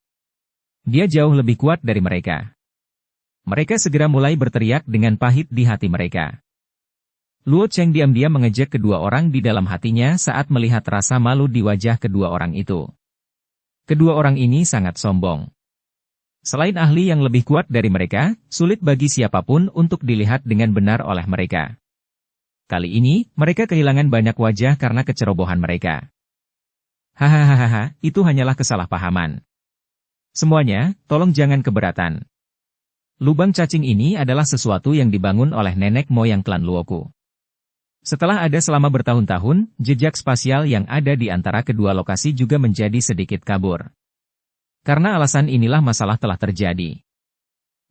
Dia jauh lebih kuat dari mereka. Mereka segera mulai berteriak dengan pahit di hati mereka. Luo Cheng diam-diam mengejek kedua orang di dalam hatinya saat melihat rasa malu di wajah kedua orang itu. Kedua orang ini sangat sombong. Selain ahli yang lebih kuat dari mereka, sulit bagi siapapun untuk dilihat dengan benar oleh mereka. Kali ini, mereka kehilangan banyak wajah karena kecerobohan mereka. Hahaha, itu hanyalah kesalahpahaman. Semuanya, tolong jangan keberatan. Lubang cacing ini adalah sesuatu yang dibangun oleh nenek moyang klan Luoku. Setelah ada selama bertahun-tahun, jejak spasial yang ada di antara kedua lokasi juga menjadi sedikit kabur. Karena alasan inilah masalah telah terjadi.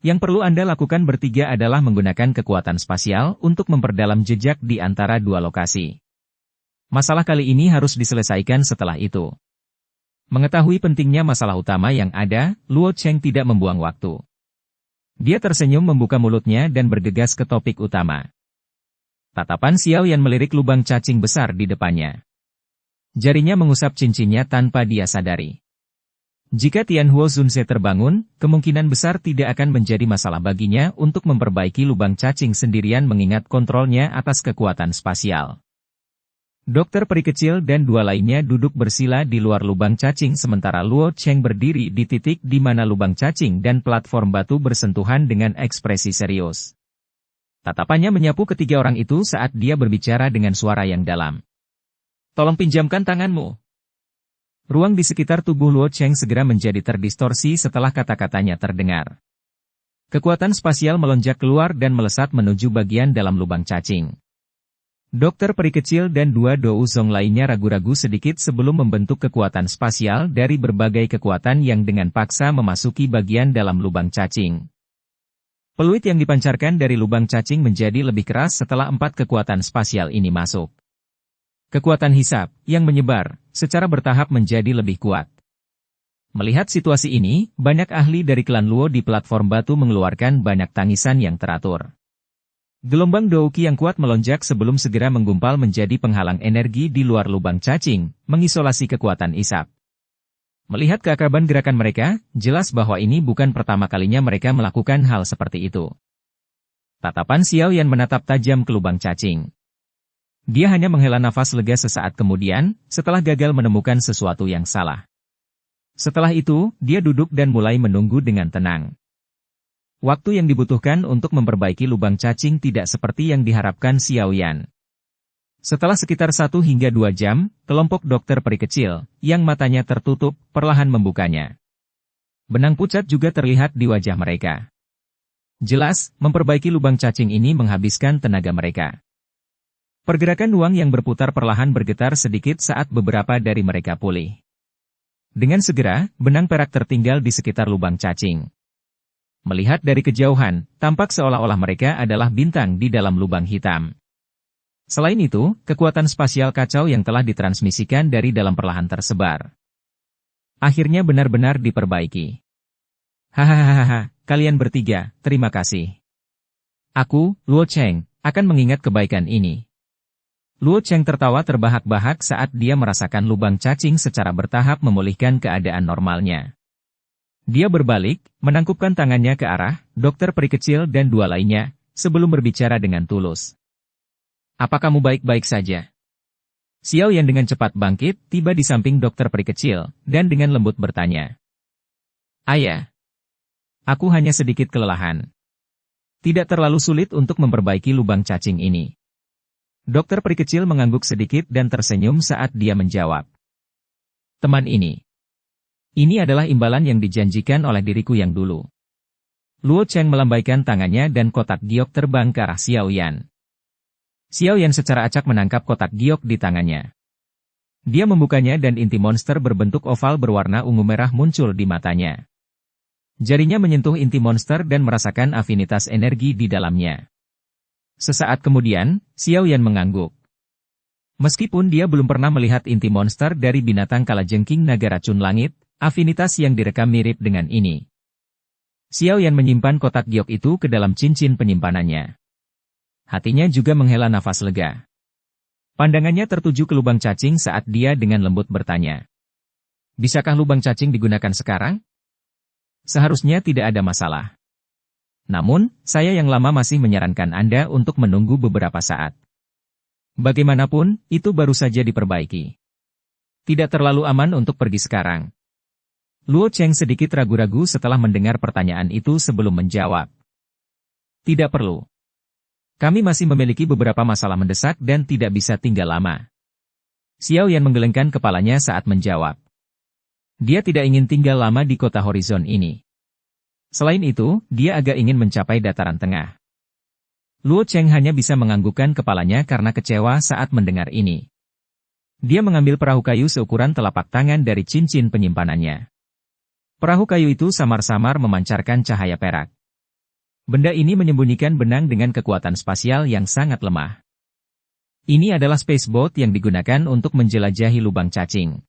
Yang perlu Anda lakukan bertiga adalah menggunakan kekuatan spasial untuk memperdalam jejak di antara dua lokasi. Masalah kali ini harus diselesaikan setelah itu. Mengetahui pentingnya masalah utama yang ada, Luo Cheng tidak membuang waktu. Dia tersenyum membuka mulutnya dan bergegas ke topik utama. Tatapan Xiao Yan melirik lubang cacing besar di depannya. Jarinya mengusap cincinnya tanpa dia sadari. Jika Tianhuo Zunze terbangun, kemungkinan besar tidak akan menjadi masalah baginya untuk memperbaiki lubang cacing sendirian mengingat kontrolnya atas kekuatan spasial. Dokter peri kecil dan dua lainnya duduk bersila di luar lubang cacing sementara Luo Cheng berdiri di titik di mana lubang cacing dan platform batu bersentuhan dengan ekspresi serius. Tatapannya menyapu ketiga orang itu saat dia berbicara dengan suara yang dalam. Tolong pinjamkan tanganmu. Ruang di sekitar tubuh Luo Cheng segera menjadi terdistorsi setelah kata-katanya terdengar. Kekuatan spasial melonjak keluar dan melesat menuju bagian dalam lubang cacing. Dokter peri kecil dan dua Dou Zong lainnya ragu-ragu sedikit sebelum membentuk kekuatan spasial dari berbagai kekuatan yang dengan paksa memasuki bagian dalam lubang cacing. Peluit yang dipancarkan dari lubang cacing menjadi lebih keras setelah 4 kekuatan spasial ini masuk. Kekuatan hisap, yang menyebar, secara bertahap menjadi lebih kuat. Melihat situasi ini, banyak ahli dari klan Luo di platform batu mengeluarkan banyak tangisan yang teratur. Gelombang Douqi yang kuat melonjak sebelum segera menggumpal menjadi penghalang energi di luar lubang cacing, mengisolasi kekuatan isap. Melihat keakraban gerakan mereka, jelas bahwa ini bukan pertama kalinya mereka melakukan hal seperti itu. Tatapan Xiao Yan menatap tajam ke lubang cacing. Dia hanya menghela nafas lega sesaat kemudian, setelah gagal menemukan sesuatu yang salah. Setelah itu, dia duduk dan mulai menunggu dengan tenang. Waktu yang dibutuhkan untuk memperbaiki lubang cacing tidak seperti yang diharapkan Xiao Yan. Setelah sekitar 1 hingga 2 jam, kelompok dokter peri kecil, yang matanya tertutup, perlahan membukanya. Benang pucat juga terlihat di wajah mereka. Jelas, memperbaiki lubang cacing ini menghabiskan tenaga mereka. Pergerakan uang yang berputar perlahan bergetar sedikit saat beberapa dari mereka pulih. Dengan segera, benang perak tertinggal di sekitar lubang cacing. Melihat dari kejauhan, tampak seolah-olah mereka adalah bintang di dalam lubang hitam. Selain itu, kekuatan spasial kacau yang telah ditransmisikan dari dalam perlahan tersebar. Akhirnya benar-benar diperbaiki. Hahaha, kalian bertiga, terima kasih. Aku, Luo Cheng, akan mengingat kebaikan ini. Luo Cheng tertawa terbahak-bahak saat dia merasakan lubang cacing secara bertahap memulihkan keadaan normalnya. Dia berbalik, menangkupkan tangannya ke arah dokter peri kecil dan dua lainnya, sebelum berbicara dengan tulus. Apa kamu baik-baik saja? Xiao Yan dengan cepat bangkit, tiba di samping dokter peri kecil, dan dengan lembut bertanya. Ayah, aku hanya sedikit kelelahan. Tidak terlalu sulit untuk memperbaiki lubang cacing ini. Dokter peri kecil mengangguk sedikit dan tersenyum saat dia menjawab. Teman ini. Ini adalah imbalan yang dijanjikan oleh diriku yang dulu. Luo Cheng melambaikan tangannya dan kotak giok terbang ke arah Xiao Yan. Xiao Yan secara acak menangkap kotak giok di tangannya. Dia membukanya dan inti monster berbentuk oval berwarna ungu merah muncul di matanya. Jarinya menyentuh inti monster dan merasakan afinitas energi di dalamnya. Sesaat kemudian, Xiao Yan mengangguk. Meskipun dia belum pernah melihat inti monster dari binatang kalajengking naga racun langit, afinitas yang direkam mirip dengan ini. Xiao Yan menyimpan kotak giok itu ke dalam cincin penyimpanannya. Hatinya juga menghela nafas lega. Pandangannya tertuju ke lubang cacing saat dia dengan lembut bertanya. Bisakah lubang cacing digunakan sekarang? Seharusnya tidak ada masalah. Namun, saya yang lama masih menyarankan Anda untuk menunggu beberapa saat. Bagaimanapun, itu baru saja diperbaiki. Tidak terlalu aman untuk pergi sekarang. Luo Cheng sedikit ragu-ragu setelah mendengar pertanyaan itu sebelum menjawab. Tidak perlu. Kami masih memiliki beberapa masalah mendesak dan tidak bisa tinggal lama. Xiao Yan menggelengkan kepalanya saat menjawab. Dia tidak ingin tinggal lama di kota horizon ini. Selain itu, dia agak ingin mencapai dataran tengah. Luo Cheng hanya bisa menganggukkan kepalanya karena kecewa saat mendengar ini. Dia mengambil perahu kayu seukuran telapak tangan dari cincin penyimpanannya. Perahu kayu itu samar-samar memancarkan cahaya perak. Benda ini menyembunyikan benang dengan kekuatan spasial yang sangat lemah. Ini adalah spaceboat yang digunakan untuk menjelajahi lubang cacing.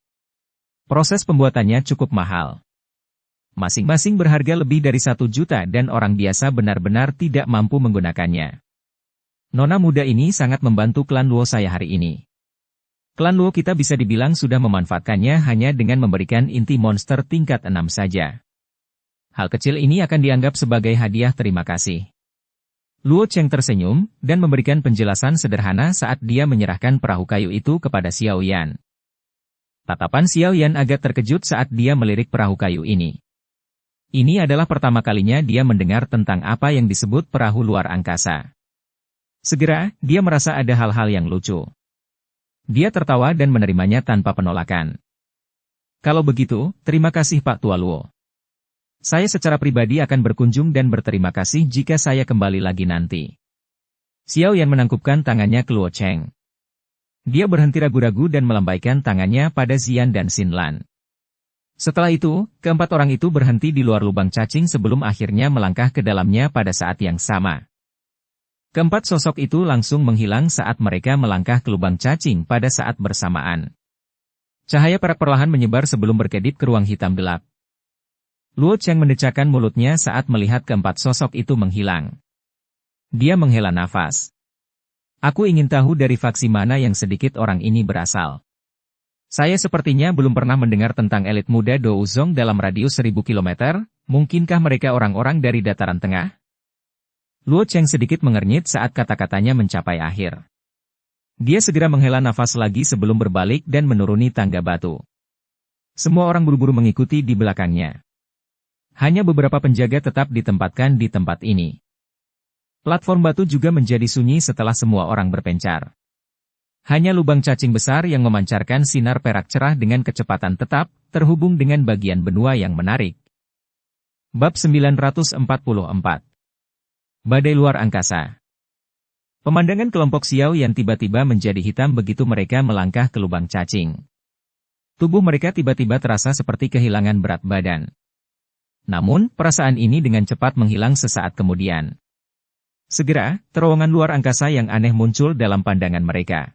Proses pembuatannya cukup mahal. Masing-masing berharga lebih dari 1 juta dan orang biasa benar-benar tidak mampu menggunakannya. Nona muda ini sangat membantu klan Luo saya hari ini. Klan Luo kita bisa dibilang sudah memanfaatkannya hanya dengan memberikan inti monster tingkat 6 saja. Hal kecil ini akan dianggap sebagai hadiah terima kasih. Luo Cheng tersenyum, dan memberikan penjelasan sederhana saat dia menyerahkan perahu kayu itu kepada Xiao Yan. Tatapan Xiao Yan agak terkejut saat dia melirik perahu kayu ini. Ini adalah pertama kalinya dia mendengar tentang apa yang disebut perahu luar angkasa. Segera, dia merasa ada hal-hal yang lucu. Dia tertawa dan menerimanya tanpa penolakan. Kalau begitu, terima kasih Pak Tua Luo. Saya secara pribadi akan berkunjung dan berterima kasih jika saya kembali lagi nanti. Xiao Yan menangkupkan tangannya ke Luo Cheng. Dia berhenti ragu-ragu dan melambaikan tangannya pada Xian dan Xin Lan. Setelah itu, keempat orang itu berhenti di luar lubang cacing sebelum akhirnya melangkah ke dalamnya pada saat yang sama. Keempat sosok itu langsung menghilang saat mereka melangkah ke lubang cacing pada saat bersamaan. Cahaya perak perlahan menyebar sebelum berkedip ke ruang hitam gelap. Luo Cheng mendecakkan mulutnya saat melihat keempat sosok itu menghilang. Dia menghela nafas. Aku ingin tahu dari faksi mana yang sedikit orang ini berasal. Saya sepertinya belum pernah mendengar tentang elit muda Douzong dalam radius 1000 km, mungkinkah mereka orang-orang dari dataran tengah? Luo Cheng sedikit mengernyit saat kata-katanya mencapai akhir. Dia segera menghela nafas lagi sebelum berbalik dan menuruni tangga batu. Semua orang buru-buru mengikuti di belakangnya. Hanya beberapa penjaga tetap ditempatkan di tempat ini. Platform batu juga menjadi sunyi setelah semua orang berpencar. Hanya lubang cacing besar yang memancarkan sinar perak cerah dengan kecepatan tetap, terhubung dengan bagian benua yang menarik. Bab 944. Badai luar angkasa. Pemandangan kelompok Xiao yang tiba-tiba menjadi hitam begitu mereka melangkah ke lubang cacing. Tubuh mereka tiba-tiba terasa seperti kehilangan berat badan. Namun, perasaan ini dengan cepat menghilang sesaat kemudian. Segera, terowongan luar angkasa yang aneh muncul dalam pandangan mereka.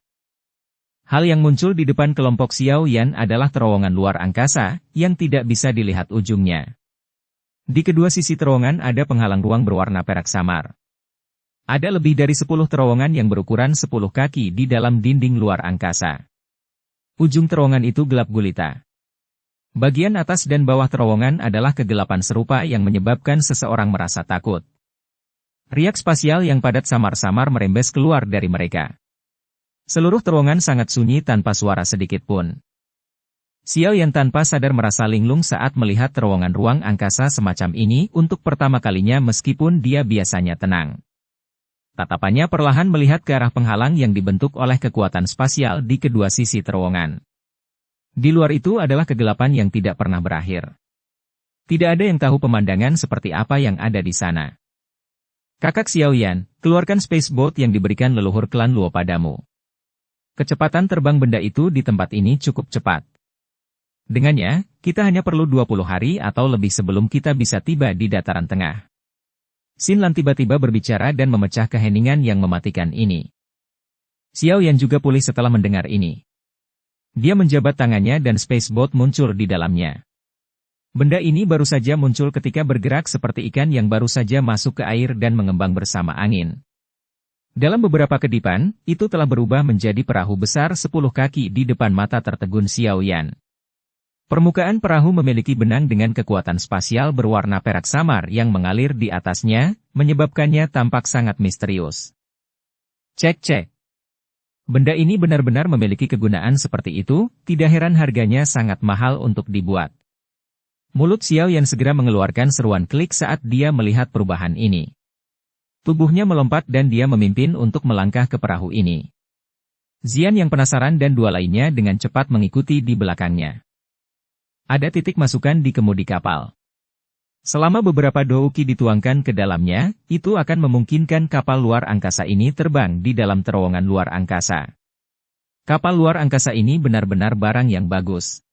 Hal yang muncul di depan kelompok Xiao Yan adalah terowongan luar angkasa, yang tidak bisa dilihat ujungnya. Di kedua sisi terowongan ada penghalang ruang berwarna perak samar. Ada lebih dari 10 terowongan yang berukuran 10 kaki di dalam dinding luar angkasa. Ujung terowongan itu gelap gulita. Bagian atas dan bawah terowongan adalah kegelapan serupa yang menyebabkan seseorang merasa takut. Riak spasial yang padat samar-samar merembes keluar dari mereka. Seluruh terowongan sangat sunyi tanpa suara sedikit pun. Xiao Yan tanpa sadar merasa linglung saat melihat terowongan ruang angkasa semacam ini untuk pertama kalinya meskipun dia biasanya tenang. Tatapannya perlahan melihat ke arah penghalang yang dibentuk oleh kekuatan spasial di kedua sisi terowongan. Di luar itu adalah kegelapan yang tidak pernah berakhir. Tidak ada yang tahu pemandangan seperti apa yang ada di sana. Kakak Xiao Yan, keluarkan spaceboat yang diberikan leluhur klan Luo padamu. Kecepatan terbang benda itu di tempat ini cukup cepat. Dengannya, kita hanya perlu 20 hari atau lebih sebelum kita bisa tiba di dataran tengah. Xin Lan tiba-tiba berbicara dan memecah keheningan yang mematikan ini. Xiao Yan juga pulih setelah mendengar ini. Dia menjabat tangannya dan spaceboat muncul di dalamnya. Benda ini baru saja muncul ketika bergerak seperti ikan yang baru saja masuk ke air dan mengembang bersama angin. Dalam beberapa kedipan, itu telah berubah menjadi perahu besar 10 kaki di depan mata tertegun Xiao Yan. Permukaan perahu memiliki benang dengan kekuatan spasial berwarna perak samar yang mengalir di atasnya, menyebabkannya tampak sangat misterius. Cek. Benda ini benar-benar memiliki kegunaan seperti itu, tidak heran harganya sangat mahal untuk dibuat. Mulut Xiao Yan segera mengeluarkan seruan klik saat dia melihat perubahan ini. Tubuhnya melompat dan dia memimpin untuk melangkah ke perahu ini. Xian yang penasaran dan dua lainnya dengan cepat mengikuti di belakangnya. Ada titik masukan di kemudi kapal. Selama beberapa douki dituangkan ke dalamnya, itu akan memungkinkan kapal luar angkasa ini terbang di dalam terowongan luar angkasa. Kapal luar angkasa ini benar-benar barang yang bagus.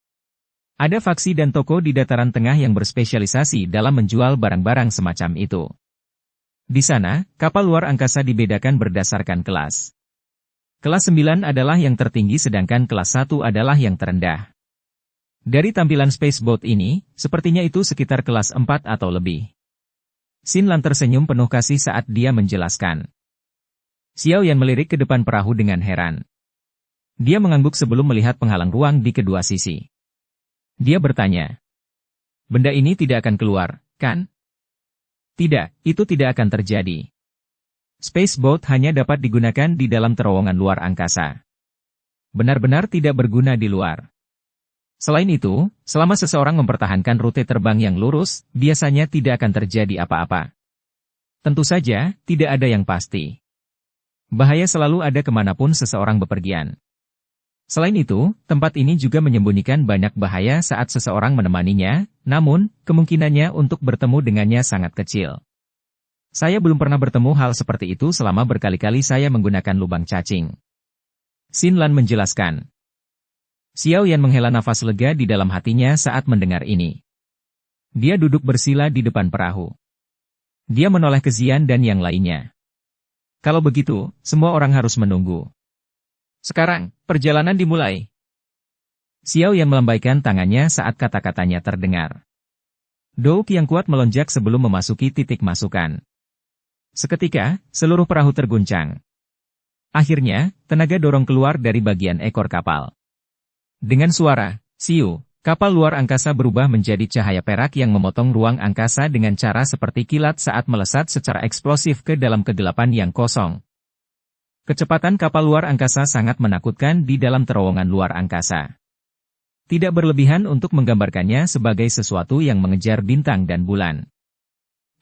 Ada faksi dan toko di dataran tengah yang berspesialisasi dalam menjual barang-barang semacam itu. Di sana, kapal luar angkasa dibedakan berdasarkan kelas. Kelas 9 adalah yang tertinggi sedangkan kelas 1 adalah yang terendah. Dari tampilan spaceboat ini, sepertinya itu sekitar kelas 4 atau lebih. Xin Lan tersenyum penuh kasih saat dia menjelaskan. Xiao Yan melirik ke depan perahu dengan heran. Dia mengangguk sebelum melihat penghalang ruang di kedua sisi. Dia bertanya. Benda ini tidak akan keluar, kan? Tidak, itu tidak akan terjadi. Spaceboat hanya dapat digunakan di dalam terowongan luar angkasa. Benar-benar tidak berguna di luar. Selain itu, selama seseorang mempertahankan rute terbang yang lurus, biasanya tidak akan terjadi apa-apa. Tentu saja, tidak ada yang pasti. Bahaya selalu ada kemanapun seseorang bepergian. Selain itu, tempat ini juga menyembunyikan banyak bahaya saat seseorang menemaninya, namun, kemungkinannya untuk bertemu dengannya sangat kecil. Saya belum pernah bertemu hal seperti itu selama berkali-kali saya menggunakan lubang cacing. Xin Lan menjelaskan. Xiao Yan menghela nafas lega di dalam hatinya saat mendengar ini. Dia duduk bersila di depan perahu. Dia menoleh ke Xian dan yang lainnya. Kalau begitu, semua orang harus menunggu. Sekarang, perjalanan dimulai. Xiao Yan melambaikan tangannya saat kata-katanya terdengar. Douk yang kuat melonjak sebelum memasuki titik masukan. Seketika, seluruh perahu terguncang. Akhirnya, tenaga dorong keluar dari bagian ekor kapal. Dengan suara, siu, kapal luar angkasa berubah menjadi cahaya perak yang memotong ruang angkasa dengan cara seperti kilat saat melesat secara eksplosif ke dalam kegelapan yang kosong. Kecepatan kapal luar angkasa sangat menakutkan di dalam terowongan luar angkasa. Tidak berlebihan untuk menggambarkannya sebagai sesuatu yang mengejar bintang dan bulan.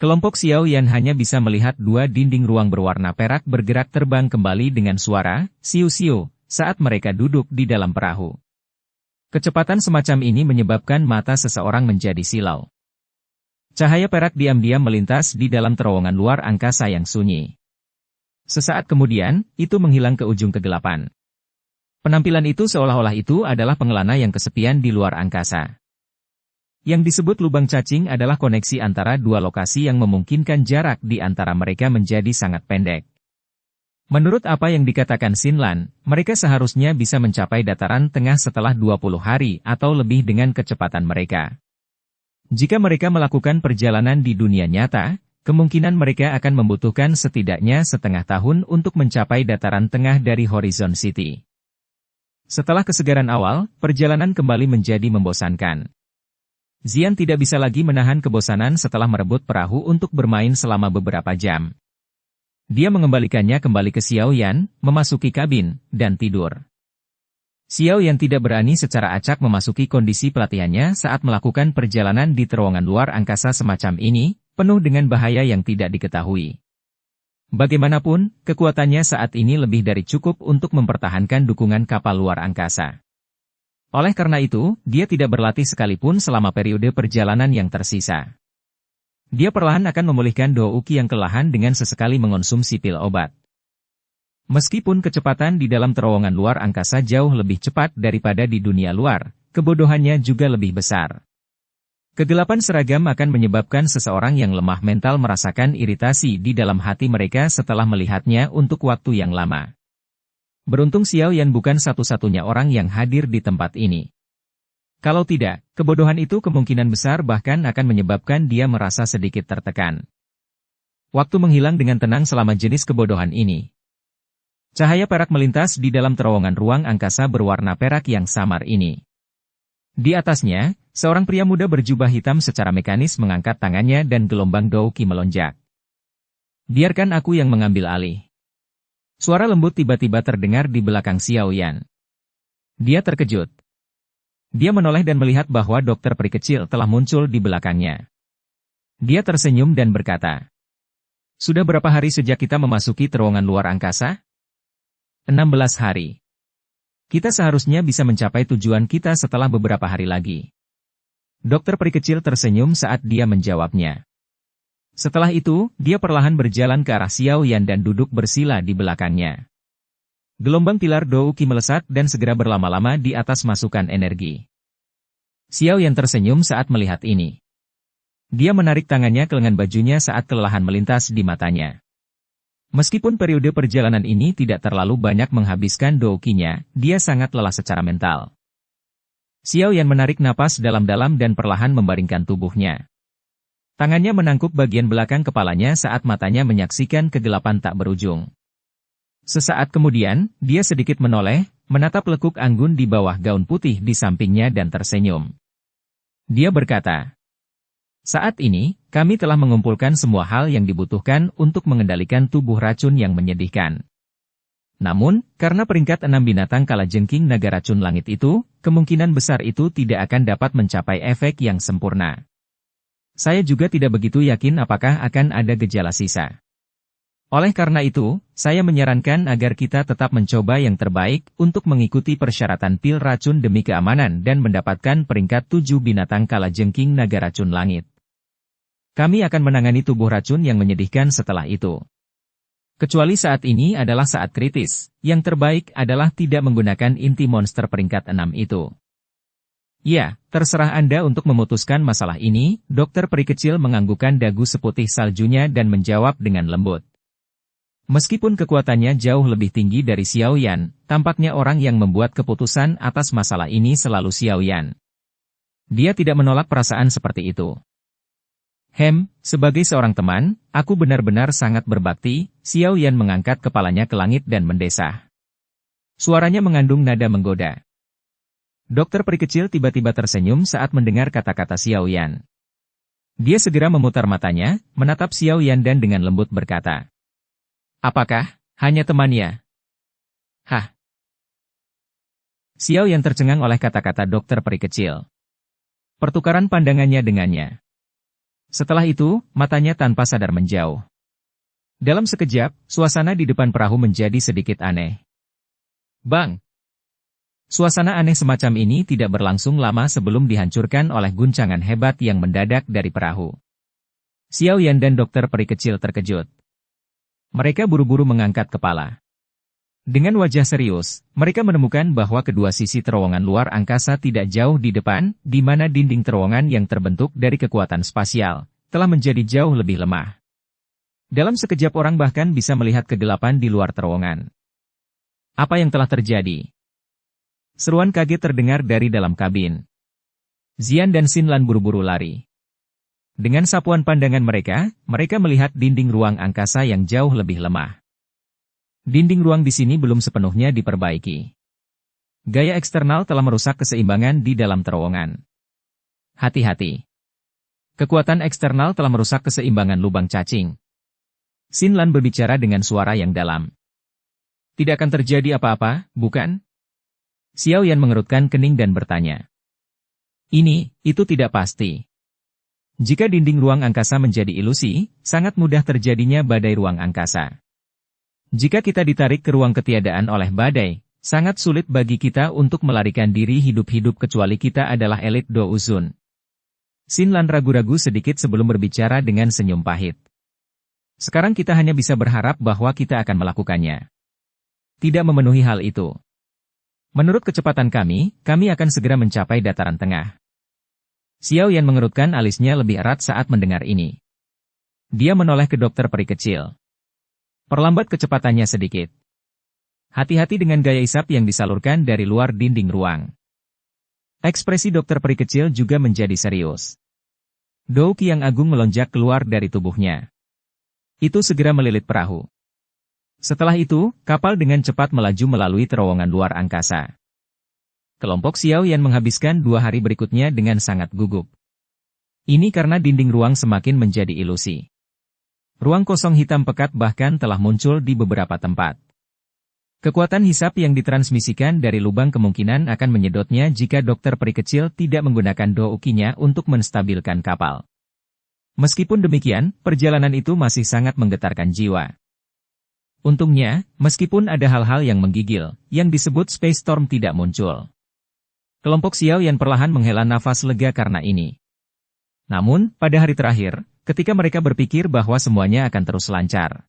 Kelompok Xiao Yan hanya bisa melihat dua dinding ruang berwarna perak bergerak terbang kembali dengan suara, siu-siu, saat mereka duduk di dalam perahu. Kecepatan semacam ini menyebabkan mata seseorang menjadi silau. Cahaya perak diam-diam melintas di dalam terowongan luar angkasa yang sunyi. Sesaat kemudian, itu menghilang ke ujung kegelapan. Penampilan itu seolah-olah itu adalah pengelana yang kesepian di luar angkasa. Yang disebut lubang cacing adalah koneksi antara dua lokasi yang memungkinkan jarak di antara mereka menjadi sangat pendek. Menurut apa yang dikatakan Xin Lan, mereka seharusnya bisa mencapai dataran tengah setelah 20 hari atau lebih dengan kecepatan mereka. Jika mereka melakukan perjalanan di dunia nyata, kemungkinan mereka akan membutuhkan setidaknya setengah tahun untuk mencapai dataran tengah dari Horizon City. Setelah kesegaran awal, perjalanan kembali menjadi membosankan. Xian tidak bisa lagi menahan kebosanan setelah merebut perahu untuk bermain selama beberapa jam. Dia mengembalikannya kembali ke Xiao Yan, memasuki kabin, dan tidur. Xiao Yan tidak berani secara acak memasuki kondisi pelatihannya saat melakukan perjalanan di terowongan luar angkasa semacam ini, penuh dengan bahaya yang tidak diketahui. Bagaimanapun, kekuatannya saat ini lebih dari cukup untuk mempertahankan dukungan kapal luar angkasa. Oleh karena itu, dia tidak berlatih sekalipun selama periode perjalanan yang tersisa. Dia perlahan akan memulihkan Douki yang kelelahan dengan sesekali mengonsumsi pil obat. Meskipun kecepatan di dalam terowongan luar angkasa jauh lebih cepat daripada di dunia luar, kebodohannya juga lebih besar. Kegelapan seragam akan menyebabkan seseorang yang lemah mental merasakan iritasi di dalam hati mereka setelah melihatnya untuk waktu yang lama. Beruntung Xiao Yan bukan satu-satunya orang yang hadir di tempat ini. Kalau tidak, kebodohan itu kemungkinan besar bahkan akan menyebabkan dia merasa sedikit tertekan. Waktu menghilang dengan tenang selama jenis kebodohan ini. Cahaya perak melintas di dalam terowongan ruang angkasa berwarna perak yang samar ini. Di atasnya, seorang pria muda berjubah hitam secara mekanis mengangkat tangannya dan gelombang Douki melonjak. Biarkan aku yang mengambil alih. Suara lembut tiba-tiba terdengar di belakang Xiao Yan. Dia terkejut. Dia menoleh dan melihat bahwa dokter peri kecil telah muncul di belakangnya. Dia tersenyum dan berkata, Sudah berapa hari sejak kita memasuki terowongan luar angkasa? 16 hari. Kita seharusnya bisa mencapai tujuan kita setelah beberapa hari lagi. Dokter peri kecil tersenyum saat dia menjawabnya. Setelah itu, dia perlahan berjalan ke arah Xiao Yan dan duduk bersila di belakangnya. Gelombang pilar Douqi melesat dan segera berlama-lama di atas masukan energi. Xiao Yan tersenyum saat melihat ini. Dia menarik tangannya ke lengan bajunya saat kelelahan melintas di matanya. Meskipun periode perjalanan ini tidak terlalu banyak menghabiskan Douqi-nya, dia sangat lelah secara mental. Xiao Yan menarik napas dalam-dalam dan perlahan membaringkan tubuhnya. Tangannya menangkup bagian belakang kepalanya saat matanya menyaksikan kegelapan tak berujung. Sesaat kemudian, dia sedikit menoleh, menatap lekuk anggun di bawah gaun putih di sampingnya dan tersenyum. Dia berkata, "Saat ini, kami telah mengumpulkan semua hal yang dibutuhkan untuk mengendalikan tubuh racun yang menyedihkan. Namun, karena peringkat 6 binatang kalajengking naga racun langit itu, kemungkinan besar itu tidak akan dapat mencapai efek yang sempurna. Saya juga tidak begitu yakin apakah akan ada gejala sisa. Oleh karena itu, saya menyarankan agar kita tetap mencoba yang terbaik untuk mengikuti persyaratan pil racun demi keamanan dan mendapatkan peringkat 7 binatang kalajengking naga racun langit. Kami akan menangani tubuh racun yang menyedihkan setelah itu. Kecuali saat ini adalah saat kritis, yang terbaik adalah tidak menggunakan inti monster peringkat 6 itu." "Ya, terserah Anda untuk memutuskan masalah ini," dokter peri kecil menganggukkan dagu seputih saljunya dan menjawab dengan lembut. Meskipun kekuatannya jauh lebih tinggi dari Xiao Yan, tampaknya orang yang membuat keputusan atas masalah ini selalu Xiao Yan. Dia tidak menolak perasaan seperti itu. Sebagai seorang teman, aku benar-benar sangat berbakti." Xiao Yan mengangkat kepalanya ke langit dan mendesah. Suaranya mengandung nada menggoda. Dokter peri kecil tiba-tiba tersenyum saat mendengar kata-kata Xiao Yan. Dia segera memutar matanya, menatap Xiao Yan dan dengan lembut berkata, "Apakah hanya temannya?" "Hah?" Xiao Yan tercengang oleh kata-kata dokter peri kecil. Pertukaran pandangannya dengannya. Setelah itu, matanya tanpa sadar menjauh. Dalam sekejap, suasana di depan perahu menjadi sedikit aneh. Bang! Suasana aneh semacam ini tidak berlangsung lama sebelum dihancurkan oleh guncangan hebat yang mendadak dari perahu. Xiao Yan dan dokter peri kecil terkejut. Mereka buru-buru mengangkat kepala. Dengan wajah serius, mereka menemukan bahwa kedua sisi terowongan luar angkasa tidak jauh di depan, di mana dinding terowongan yang terbentuk dari kekuatan spasial, telah menjadi jauh lebih lemah. Dalam sekejap orang bahkan bisa melihat kegelapan di luar terowongan. Apa yang telah terjadi? Seruan kaget terdengar dari dalam kabin. Xian dan Xinlan buru-buru lari. Dengan sapuan pandangan mereka melihat dinding ruang angkasa yang jauh lebih lemah. Dinding ruang di sini belum sepenuhnya diperbaiki. Gaya eksternal telah merusak keseimbangan di dalam terowongan. Hati-hati. Kekuatan eksternal telah merusak keseimbangan lubang cacing. Xinlan berbicara dengan suara yang dalam. Tidak akan terjadi apa-apa, bukan? Xiao Yan mengerutkan kening dan bertanya. Itu tidak pasti. Jika dinding ruang angkasa menjadi ilusi, sangat mudah terjadinya badai ruang angkasa. Jika kita ditarik ke ruang ketiadaan oleh badai, sangat sulit bagi kita untuk melarikan diri hidup-hidup kecuali kita adalah elit Do Uzun. Xinlan ragu-ragu sedikit sebelum berbicara dengan senyum pahit. Sekarang kita hanya bisa berharap bahwa kita akan melakukannya. Tidak memenuhi hal itu. Menurut kecepatan kami akan segera mencapai dataran tengah. Xiao Yan mengerutkan alisnya lebih erat saat mendengar ini. Dia menoleh ke dokter peri kecil. Perlambat kecepatannya sedikit. Hati-hati dengan gaya isap yang disalurkan dari luar dinding ruang. Ekspresi dokter peri kecil juga menjadi serius. Douqi yang agung melonjak keluar dari tubuhnya. Itu segera melilit perahu. Setelah itu, kapal dengan cepat melaju melalui terowongan luar angkasa. Kelompok Xiao Yan menghabiskan 2 hari berikutnya dengan sangat gugup. Ini karena dinding ruang semakin menjadi ilusi. Ruang kosong hitam pekat bahkan telah muncul di beberapa tempat. Kekuatan hisap yang ditransmisikan dari lubang kemungkinan akan menyedotnya jika dokter peri kecil tidak menggunakan Douqi-nya untuk menstabilkan kapal. Meskipun demikian, perjalanan itu masih sangat menggetarkan jiwa. Untungnya, meskipun ada hal-hal yang menggigil, yang disebut Space Storm tidak muncul. Kelompok Xiao Yan perlahan menghela nafas lega karena ini. Namun, pada hari terakhir, ketika mereka berpikir bahwa semuanya akan terus lancar,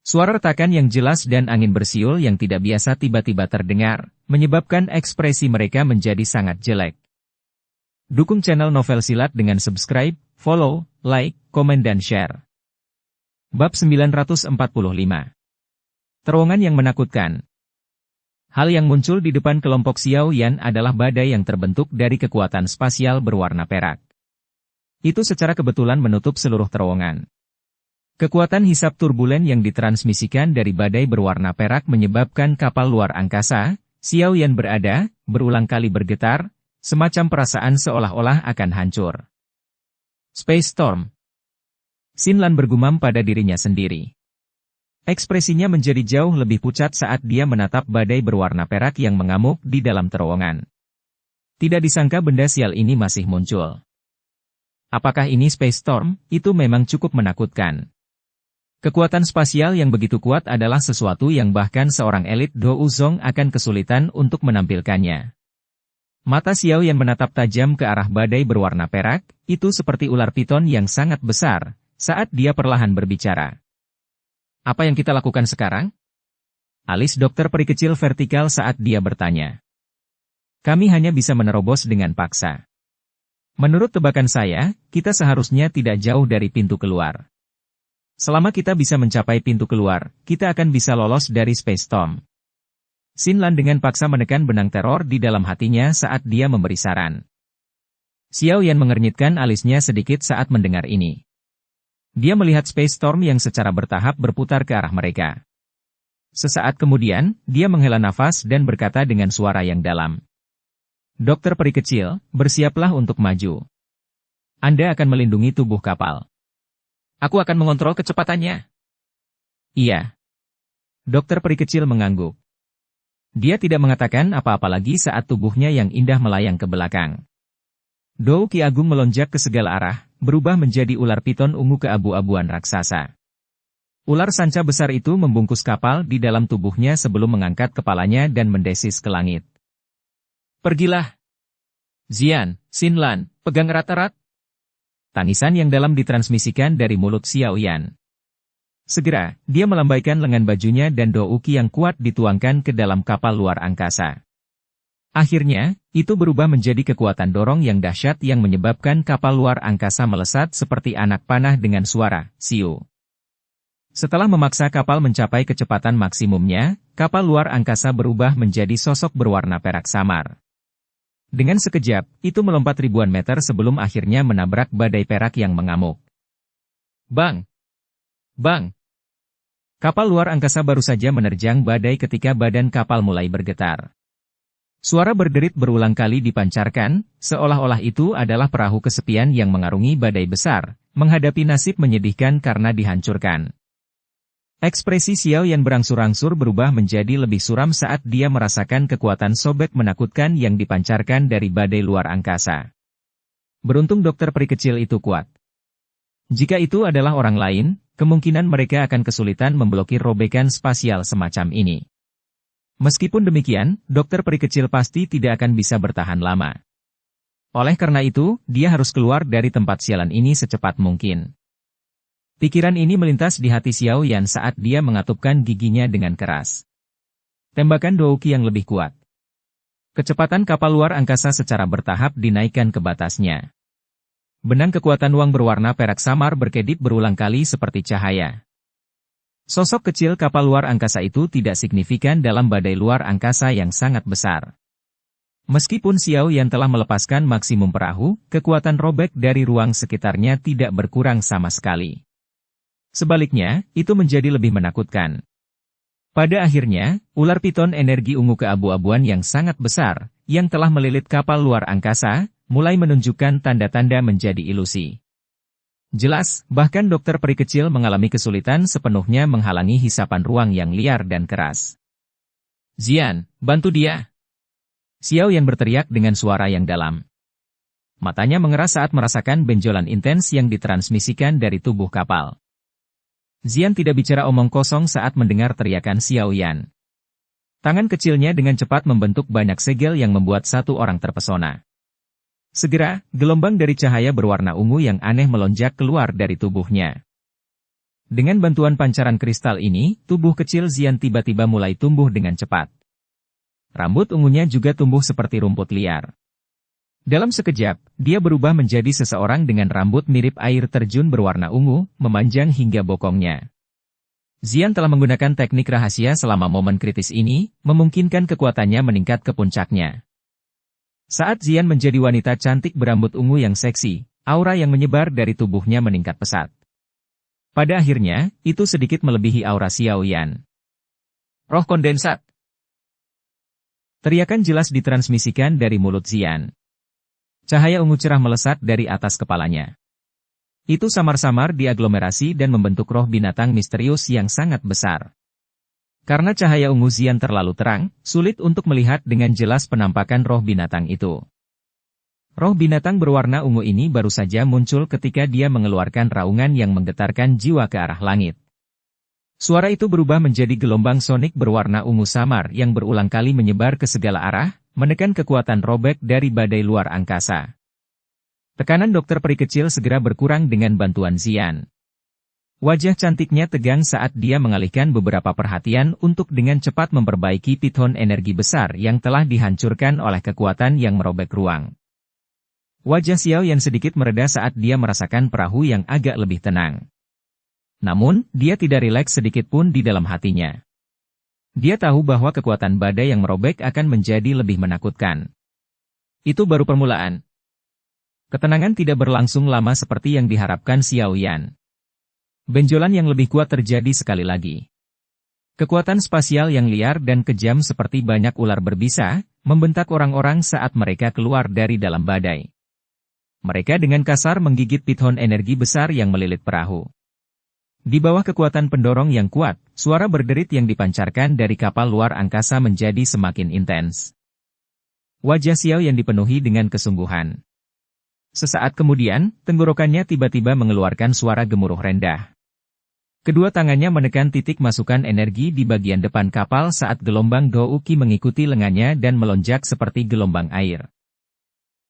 suara retakan yang jelas dan angin bersiul yang tidak biasa tiba-tiba terdengar, menyebabkan ekspresi mereka menjadi sangat jelek. Dukung channel Novel Silat dengan subscribe, follow, like, komen dan share. Bab 945. Terowongan yang menakutkan. Hal yang muncul di depan kelompok Xiao Yan adalah badai yang terbentuk dari kekuatan spasial berwarna perak. Itu secara kebetulan menutup seluruh terowongan. Kekuatan hisap turbulen yang ditransmisikan dari badai berwarna perak menyebabkan kapal luar angkasa, Xiao Yan berulang kali bergetar, semacam perasaan seolah-olah akan hancur. Space Storm. Xin Lan bergumam pada dirinya sendiri. Ekspresinya menjadi jauh lebih pucat saat dia menatap badai berwarna perak yang mengamuk di dalam terowongan. Tidak disangka benda sial ini masih muncul. Apakah ini Space Storm? Itu memang cukup menakutkan. Kekuatan spasial yang begitu kuat adalah sesuatu yang bahkan seorang elit Do Uzong akan kesulitan untuk menampilkannya. Mata Xiao Yan menatap tajam ke arah badai berwarna perak, itu seperti ular piton yang sangat besar, saat dia perlahan berbicara. Apa yang kita lakukan sekarang? Alis dokter peri kecil vertikal saat dia bertanya. Kami hanya bisa menerobos dengan paksa. Menurut tebakan saya, kita seharusnya tidak jauh dari pintu keluar. Selama kita bisa mencapai pintu keluar, kita akan bisa lolos dari Space Storm. Xin Lan dengan paksa menekan benang teror di dalam hatinya saat dia memberi saran. Xiao Yan mengernyitkan alisnya sedikit saat mendengar ini. Dia melihat Space Storm yang secara bertahap berputar ke arah mereka. Sesaat kemudian, dia menghela nafas dan berkata dengan suara yang dalam. Dokter peri kecil, bersiaplah untuk maju. Anda akan melindungi tubuh kapal. Aku akan mengontrol kecepatannya. Iya. Dokter peri kecil mengangguk. Dia tidak mengatakan apa-apa lagi saat tubuhnya yang indah melayang ke belakang. Dou Ki Agung melonjak ke segala arah, berubah menjadi ular piton ungu keabu-abuan raksasa. Ular sanca besar itu membungkus kapal di dalam tubuhnya sebelum mengangkat kepalanya dan mendesis ke langit. Pergilah. Xian, Xin Lan, pegang erat-erat. Tangisan yang dalam ditransmisikan dari mulut Xiao Yan. Segera, dia melambaikan lengan bajunya dan Dou Ki yang kuat dituangkan ke dalam kapal luar angkasa. Akhirnya, itu berubah menjadi kekuatan dorong yang dahsyat yang menyebabkan kapal luar angkasa melesat seperti anak panah dengan suara, siu. Setelah memaksa kapal mencapai kecepatan maksimumnya, kapal luar angkasa berubah menjadi sosok berwarna perak samar. Dengan sekejap, itu melompat ribuan meter sebelum akhirnya menabrak badai perak yang mengamuk. Bang! Bang! Kapal luar angkasa baru saja menerjang badai ketika badan kapal mulai bergetar. Suara berderit berulang kali dipancarkan, seolah-olah itu adalah perahu kesepian yang mengarungi badai besar, menghadapi nasib menyedihkan karena dihancurkan. Ekspresi Xiao Yan berangsur-angsur berubah menjadi lebih suram saat dia merasakan kekuatan sobek menakutkan yang dipancarkan dari badai luar angkasa. Beruntung dokter peri kecil itu kuat. Jika itu adalah orang lain, kemungkinan mereka akan kesulitan memblokir robekan spasial semacam ini. Meskipun demikian, dokter peri kecil pasti tidak akan bisa bertahan lama. Oleh karena itu, dia harus keluar dari tempat sialan ini secepat mungkin. Pikiran ini melintas di hati Xiao Yan saat dia mengatupkan giginya dengan keras. Tembakan Dou Ki yang lebih kuat. Kecepatan kapal luar angkasa secara bertahap dinaikkan ke batasnya. Benang kekuatan uang berwarna perak samar berkedip berulang kali seperti cahaya. Sosok kecil kapal luar angkasa itu tidak signifikan dalam badai luar angkasa yang sangat besar. Meskipun Xiao Yan telah melepaskan maksimum perahu, kekuatan robek dari ruang sekitarnya tidak berkurang sama sekali. Sebaliknya, itu menjadi lebih menakutkan. Pada akhirnya, ular piton energi ungu keabu-abuan yang sangat besar, yang telah melilit kapal luar angkasa, mulai menunjukkan tanda-tanda menjadi ilusi. Jelas, bahkan dokter peri kecil mengalami kesulitan sepenuhnya menghalangi hisapan ruang yang liar dan keras. Xian, bantu dia! Xiao Yan berteriak dengan suara yang dalam. Matanya mengeras saat merasakan benjolan intens yang ditransmisikan dari tubuh kapal. Xian tidak bicara omong kosong saat mendengar teriakan Xiao Yan. Tangan kecilnya dengan cepat membentuk banyak segel yang membuat satu orang terpesona. Segera, gelombang dari cahaya berwarna ungu yang aneh melonjak keluar dari tubuhnya. Dengan bantuan pancaran kristal ini, tubuh kecil Xian tiba-tiba mulai tumbuh dengan cepat. Rambut ungunya juga tumbuh seperti rumput liar. Dalam sekejap, dia berubah menjadi seseorang dengan rambut mirip air terjun berwarna ungu, memanjang hingga bokongnya. Xian telah menggunakan teknik rahasia selama momen kritis ini, memungkinkan kekuatannya meningkat ke puncaknya. Saat Xian menjadi wanita cantik berambut ungu yang seksi, aura yang menyebar dari tubuhnya meningkat pesat. Pada akhirnya, itu sedikit melebihi aura Xiao Yan. Roh kondensat. Teriakan jelas ditransmisikan dari mulut Xian. Cahaya ungu cerah melesat dari atas kepalanya. Itu samar-samar diaglomerasi dan membentuk roh binatang misterius yang sangat besar. Karena cahaya ungu Xian terlalu terang, sulit untuk melihat dengan jelas penampakan roh binatang itu. Roh binatang berwarna ungu ini baru saja muncul ketika dia mengeluarkan raungan yang menggetarkan jiwa ke arah langit. Suara itu berubah menjadi gelombang sonik berwarna ungu samar yang berulang kali menyebar ke segala arah, menekan kekuatan robek dari badai luar angkasa. Tekanan dokter peri kecil segera berkurang dengan bantuan Xian. Wajah cantiknya tegang saat dia mengalihkan beberapa perhatian untuk dengan cepat memperbaiki piton energi besar yang telah dihancurkan oleh kekuatan yang merobek ruang. Wajah Xiao Yan sedikit mereda saat dia merasakan perahu yang agak lebih tenang. Namun, dia tidak rileks sedikit pun di dalam hatinya. Dia tahu bahwa kekuatan badai yang merobek akan menjadi lebih menakutkan. Itu baru permulaan. Ketenangan tidak berlangsung lama seperti yang diharapkan Xiao Yan. Benjolan yang lebih kuat terjadi sekali lagi. Kekuatan spasial yang liar dan kejam seperti banyak ular berbisa, membentak orang-orang saat mereka keluar dari dalam badai. Mereka dengan kasar menggigit piton energi besar yang melilit perahu. Di bawah kekuatan pendorong yang kuat, suara berderit yang dipancarkan dari kapal luar angkasa menjadi semakin intens. Wajah Xiao yang dipenuhi dengan kesungguhan. Sesaat kemudian, tenggorokannya tiba-tiba mengeluarkan suara gemuruh rendah. Kedua tangannya menekan titik masukan energi di bagian depan kapal saat gelombang Gouki mengikuti lengannya dan melonjak seperti gelombang air.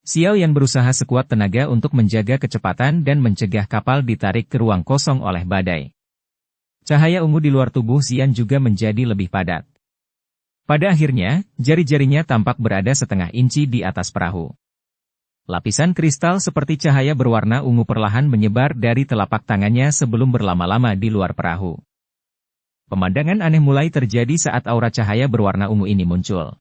Xiao Yan berusaha sekuat tenaga untuk menjaga kecepatan dan mencegah kapal ditarik ke ruang kosong oleh badai. Cahaya ungu di luar tubuh Xian juga menjadi lebih padat. Pada akhirnya, jari-jarinya tampak berada setengah inci di atas perahu. Lapisan kristal seperti cahaya berwarna ungu perlahan menyebar dari telapak tangannya sebelum berlama-lama di luar perahu. Pemandangan aneh mulai terjadi saat aura cahaya berwarna ungu ini muncul.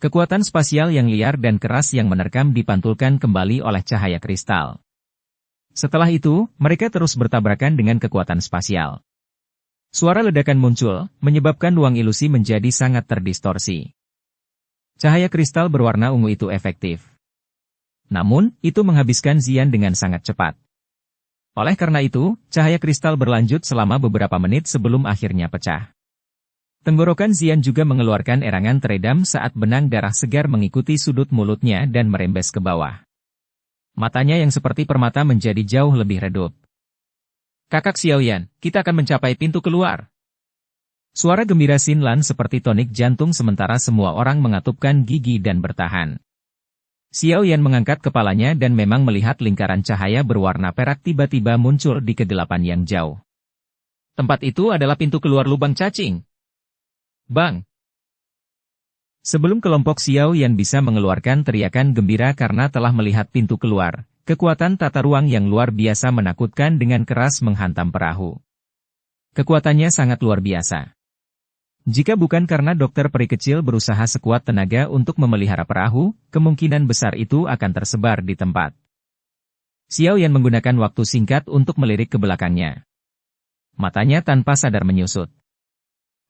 Kekuatan spasial yang liar dan keras yang menerkam dipantulkan kembali oleh cahaya kristal. Setelah itu, mereka terus bertabrakan dengan kekuatan spasial. Suara ledakan muncul, menyebabkan ruang ilusi menjadi sangat terdistorsi. Cahaya kristal berwarna ungu itu efektif. Namun, itu menghabiskan Xian dengan sangat cepat. Oleh karena itu, cahaya kristal berlanjut selama beberapa menit sebelum akhirnya pecah. Tenggorokan Xian juga mengeluarkan erangan teredam saat benang darah segar mengikuti sudut mulutnya dan merembes ke bawah. Matanya yang seperti permata menjadi jauh lebih redup. Kakak Xiao Yan, kita akan mencapai pintu keluar. Suara gembira Xin Lan seperti tonik jantung sementara semua orang mengatupkan gigi dan bertahan. Xiao Yan mengangkat kepalanya dan memang melihat lingkaran cahaya berwarna perak tiba-tiba muncul di kegelapan yang jauh. Tempat itu adalah pintu keluar lubang cacing. Bang! Sebelum kelompok Xiao Yan bisa mengeluarkan teriakan gembira karena telah melihat pintu keluar, kekuatan tata ruang yang luar biasa menakutkan dengan keras menghantam perahu. Kekuatannya sangat luar biasa. Jika bukan karena dokter peri kecil berusaha sekuat tenaga untuk memelihara perahu, kemungkinan besar itu akan tersebar di tempat. Xiao Yan menggunakan waktu singkat untuk melirik ke belakangnya. Matanya tanpa sadar menyusut.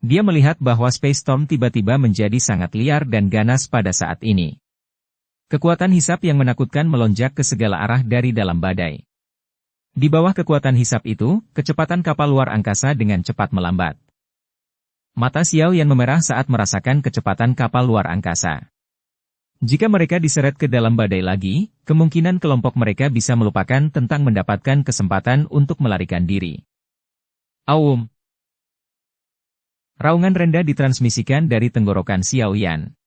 Dia melihat bahwa Space Storm tiba-tiba menjadi sangat liar dan ganas pada saat ini. Kekuatan hisap yang menakutkan melonjak ke segala arah dari dalam badai. Di bawah kekuatan hisap itu, kecepatan kapal luar angkasa dengan cepat melambat. Mata Xiao Yan memerah saat merasakan kecepatan kapal luar angkasa. Jika mereka diseret ke dalam badai lagi, kemungkinan kelompok mereka bisa melupakan tentang mendapatkan kesempatan untuk melarikan diri. Aum. Raungan rendah ditransmisikan dari tenggorokan Xiao Yan.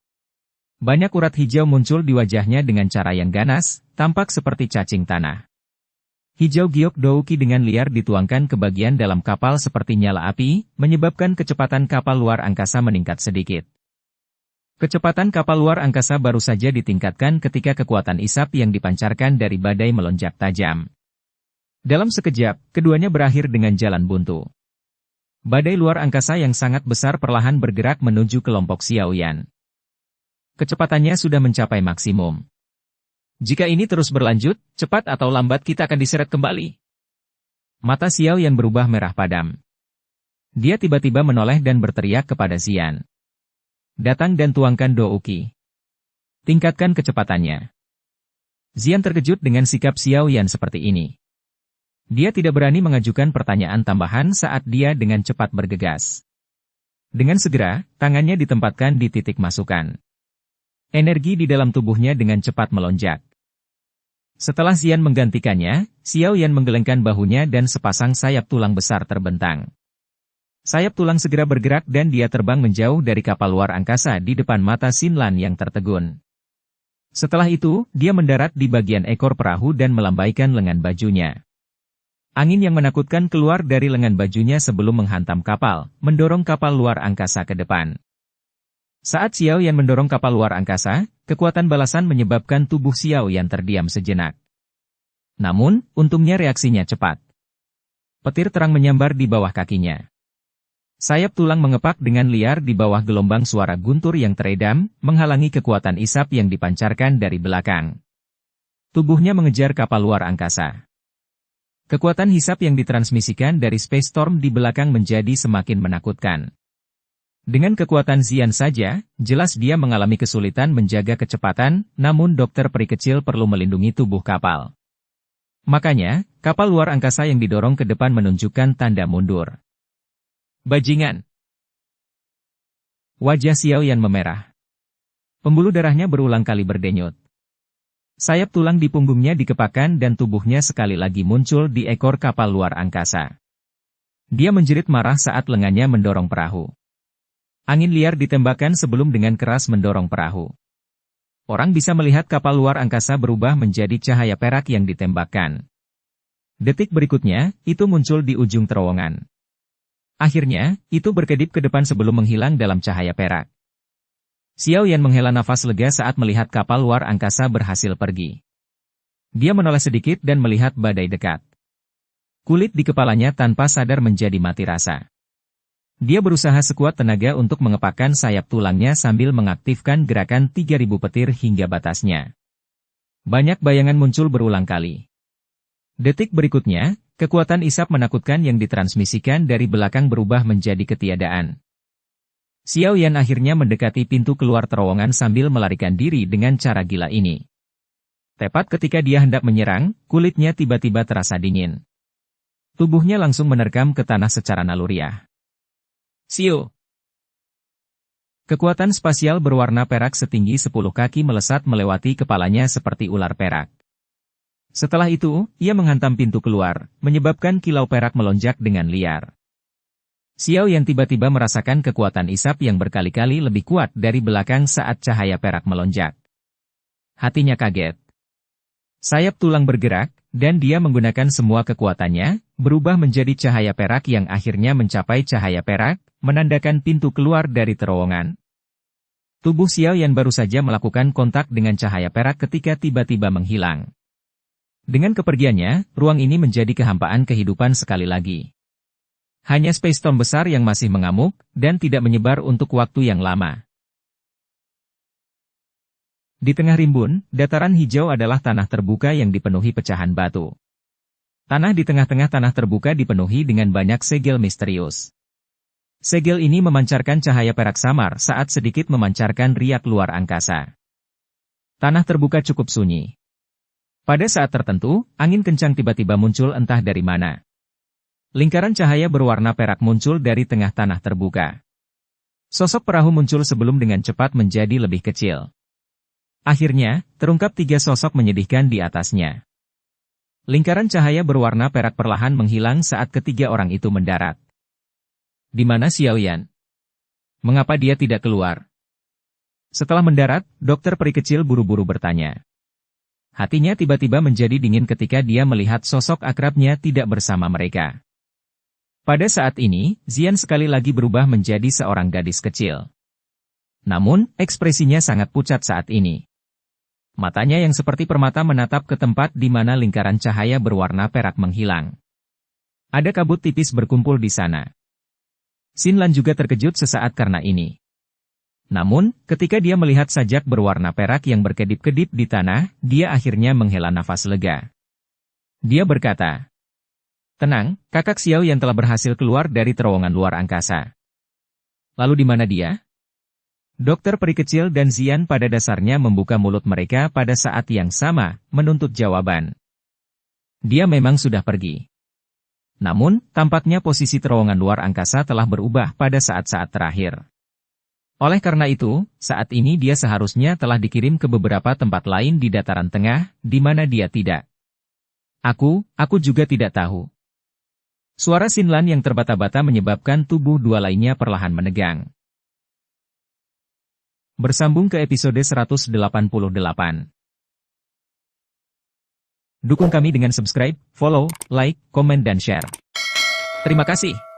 Banyak urat hijau muncul di wajahnya dengan cara yang ganas, tampak seperti cacing tanah. Hijau giok douki dengan liar dituangkan ke bagian dalam kapal seperti nyala api, menyebabkan kecepatan kapal luar angkasa meningkat sedikit. Kecepatan kapal luar angkasa baru saja ditingkatkan ketika kekuatan isap yang dipancarkan dari badai melonjak tajam. Dalam sekejap, keduanya berakhir dengan jalan buntu. Badai luar angkasa yang sangat besar perlahan bergerak menuju kelompok Xiao Yan. Kecepatannya sudah mencapai maksimum. Jika ini terus berlanjut, cepat atau lambat kita akan diseret kembali. Mata Xiao Yan berubah merah padam. Dia tiba-tiba menoleh dan berteriak kepada Xian. Datang dan tuangkan douki. Tingkatkan kecepatannya. Xian terkejut dengan sikap Xiao Yan seperti ini. Dia tidak berani mengajukan pertanyaan tambahan saat dia dengan cepat bergegas. Dengan segera, tangannya ditempatkan di titik masukan. Energi di dalam tubuhnya dengan cepat melonjak. Setelah Xian menggantikannya, Xiao Yan menggelengkan bahunya dan sepasang sayap tulang besar terbentang. Sayap tulang segera bergerak dan dia terbang menjauh dari kapal luar angkasa di depan mata Xinlan yang tertegun. Setelah itu, dia mendarat di bagian ekor perahu dan melambaikan lengan bajunya. Angin yang menakutkan keluar dari lengan bajunya sebelum menghantam kapal, mendorong kapal luar angkasa ke depan. Saat Xiao Yan mendorong kapal luar angkasa, kekuatan balasan menyebabkan tubuh Xiao Yan terdiam sejenak. Namun, untungnya reaksinya cepat. Petir terang menyambar di bawah kakinya. Sayap tulang mengepak dengan liar di bawah gelombang suara guntur yang teredam, menghalangi kekuatan isap yang dipancarkan dari belakang. Tubuhnya mengejar kapal luar angkasa. Kekuatan hisap yang ditransmisikan dari Space Storm di belakang menjadi semakin menakutkan. Dengan kekuatan Xian saja, jelas dia mengalami kesulitan menjaga kecepatan, namun dokter peri kecil perlu melindungi tubuh kapal. Makanya, kapal luar angkasa yang didorong ke depan menunjukkan tanda mundur. Bajingan. Wajah Xiao Yan memerah. Pembuluh darahnya berulang kali berdenyut. Sayap tulang di punggungnya dikepakkan dan tubuhnya sekali lagi muncul di ekor kapal luar angkasa. Dia menjerit marah saat lengannya mendorong perahu. Angin liar ditembakkan sebelum dengan keras mendorong perahu. Orang bisa melihat kapal luar angkasa berubah menjadi cahaya perak yang ditembakkan. Detik berikutnya, itu muncul di ujung terowongan. Akhirnya, itu berkedip ke depan sebelum menghilang dalam cahaya perak. Xiao Yan menghela nafas lega saat melihat kapal luar angkasa berhasil pergi. Dia menoleh sedikit dan melihat badai dekat. Kulit di kepalanya tanpa sadar menjadi mati rasa. Dia berusaha sekuat tenaga untuk mengepakkan sayap tulangnya sambil mengaktifkan gerakan 3000 petir hingga batasnya. Banyak bayangan muncul berulang kali. Detik berikutnya, kekuatan isap menakutkan yang ditransmisikan dari belakang berubah menjadi ketiadaan. Xiao Yan akhirnya mendekati pintu keluar terowongan sambil melarikan diri dengan cara gila ini. Tepat ketika dia hendak menyerang, kulitnya tiba-tiba terasa dingin. Tubuhnya langsung menerkam ke tanah secara naluriah. Siu! Kekuatan spasial berwarna perak setinggi 10 kaki melesat melewati kepalanya seperti ular perak. Setelah itu, ia menghantam pintu keluar, menyebabkan kilau perak melonjak dengan liar. Xiao Yan tiba-tiba merasakan kekuatan isap yang berkali-kali lebih kuat dari belakang saat cahaya perak melonjak. Hatinya kaget. Sayap tulang bergerak, dan dia menggunakan semua kekuatannya, berubah menjadi cahaya perak yang akhirnya mencapai cahaya perak, menandakan pintu keluar dari terowongan. Tubuh Xiao Yan baru saja melakukan kontak dengan cahaya perak ketika tiba-tiba menghilang. Dengan kepergiannya, ruang ini menjadi kehampaan kehidupan sekali lagi. Hanya Space Storm besar yang masih mengamuk, dan tidak menyebar untuk waktu yang lama. Di tengah rimbun, dataran hijau adalah tanah terbuka yang dipenuhi pecahan batu. Tanah di tengah-tengah tanah terbuka dipenuhi dengan banyak segel misterius. Segel ini memancarkan cahaya perak samar saat sedikit memancarkan riak luar angkasa. Tanah terbuka cukup sunyi. Pada saat tertentu, angin kencang tiba-tiba muncul entah dari mana. Lingkaran cahaya berwarna perak muncul dari tengah tanah terbuka. Sosok perahu muncul sebelum dengan cepat menjadi lebih kecil. Akhirnya, terungkap 3 sosok menyedihkan di atasnya. Lingkaran cahaya berwarna perak perlahan menghilang saat ketiga orang itu mendarat. Di mana Xiaoyan? Mengapa dia tidak keluar? Setelah mendarat, dokter peri kecil buru-buru bertanya. Hatinya tiba-tiba menjadi dingin ketika dia melihat sosok akrabnya tidak bersama mereka. Pada saat ini, Zian sekali lagi berubah menjadi seorang gadis kecil. Namun, ekspresinya sangat pucat saat ini. Matanya yang seperti permata menatap ke tempat di mana lingkaran cahaya berwarna perak menghilang. Ada kabut tipis berkumpul di sana. Xinlan juga terkejut sesaat karena ini. Namun, ketika dia melihat sajak berwarna perak yang berkedip-kedip di tanah, dia akhirnya menghela nafas lega. Dia berkata, "Tenang, kakak Xiao yang telah berhasil keluar dari terowongan luar angkasa." Lalu di mana dia? Dokter peri kecil dan Zian pada dasarnya membuka mulut mereka pada saat yang sama, menuntut jawaban. Dia memang sudah pergi. Namun, tampaknya posisi terowongan luar angkasa telah berubah pada saat-saat terakhir. Oleh karena itu, saat ini dia seharusnya telah dikirim ke beberapa tempat lain di dataran tengah, di mana dia tidak. Aku juga tidak tahu. Suara Xinlan yang terbata-bata menyebabkan tubuh dua lainnya perlahan menegang. Bersambung ke episode 188. Dukung kami dengan subscribe, follow, like, komen dan share. Terima kasih.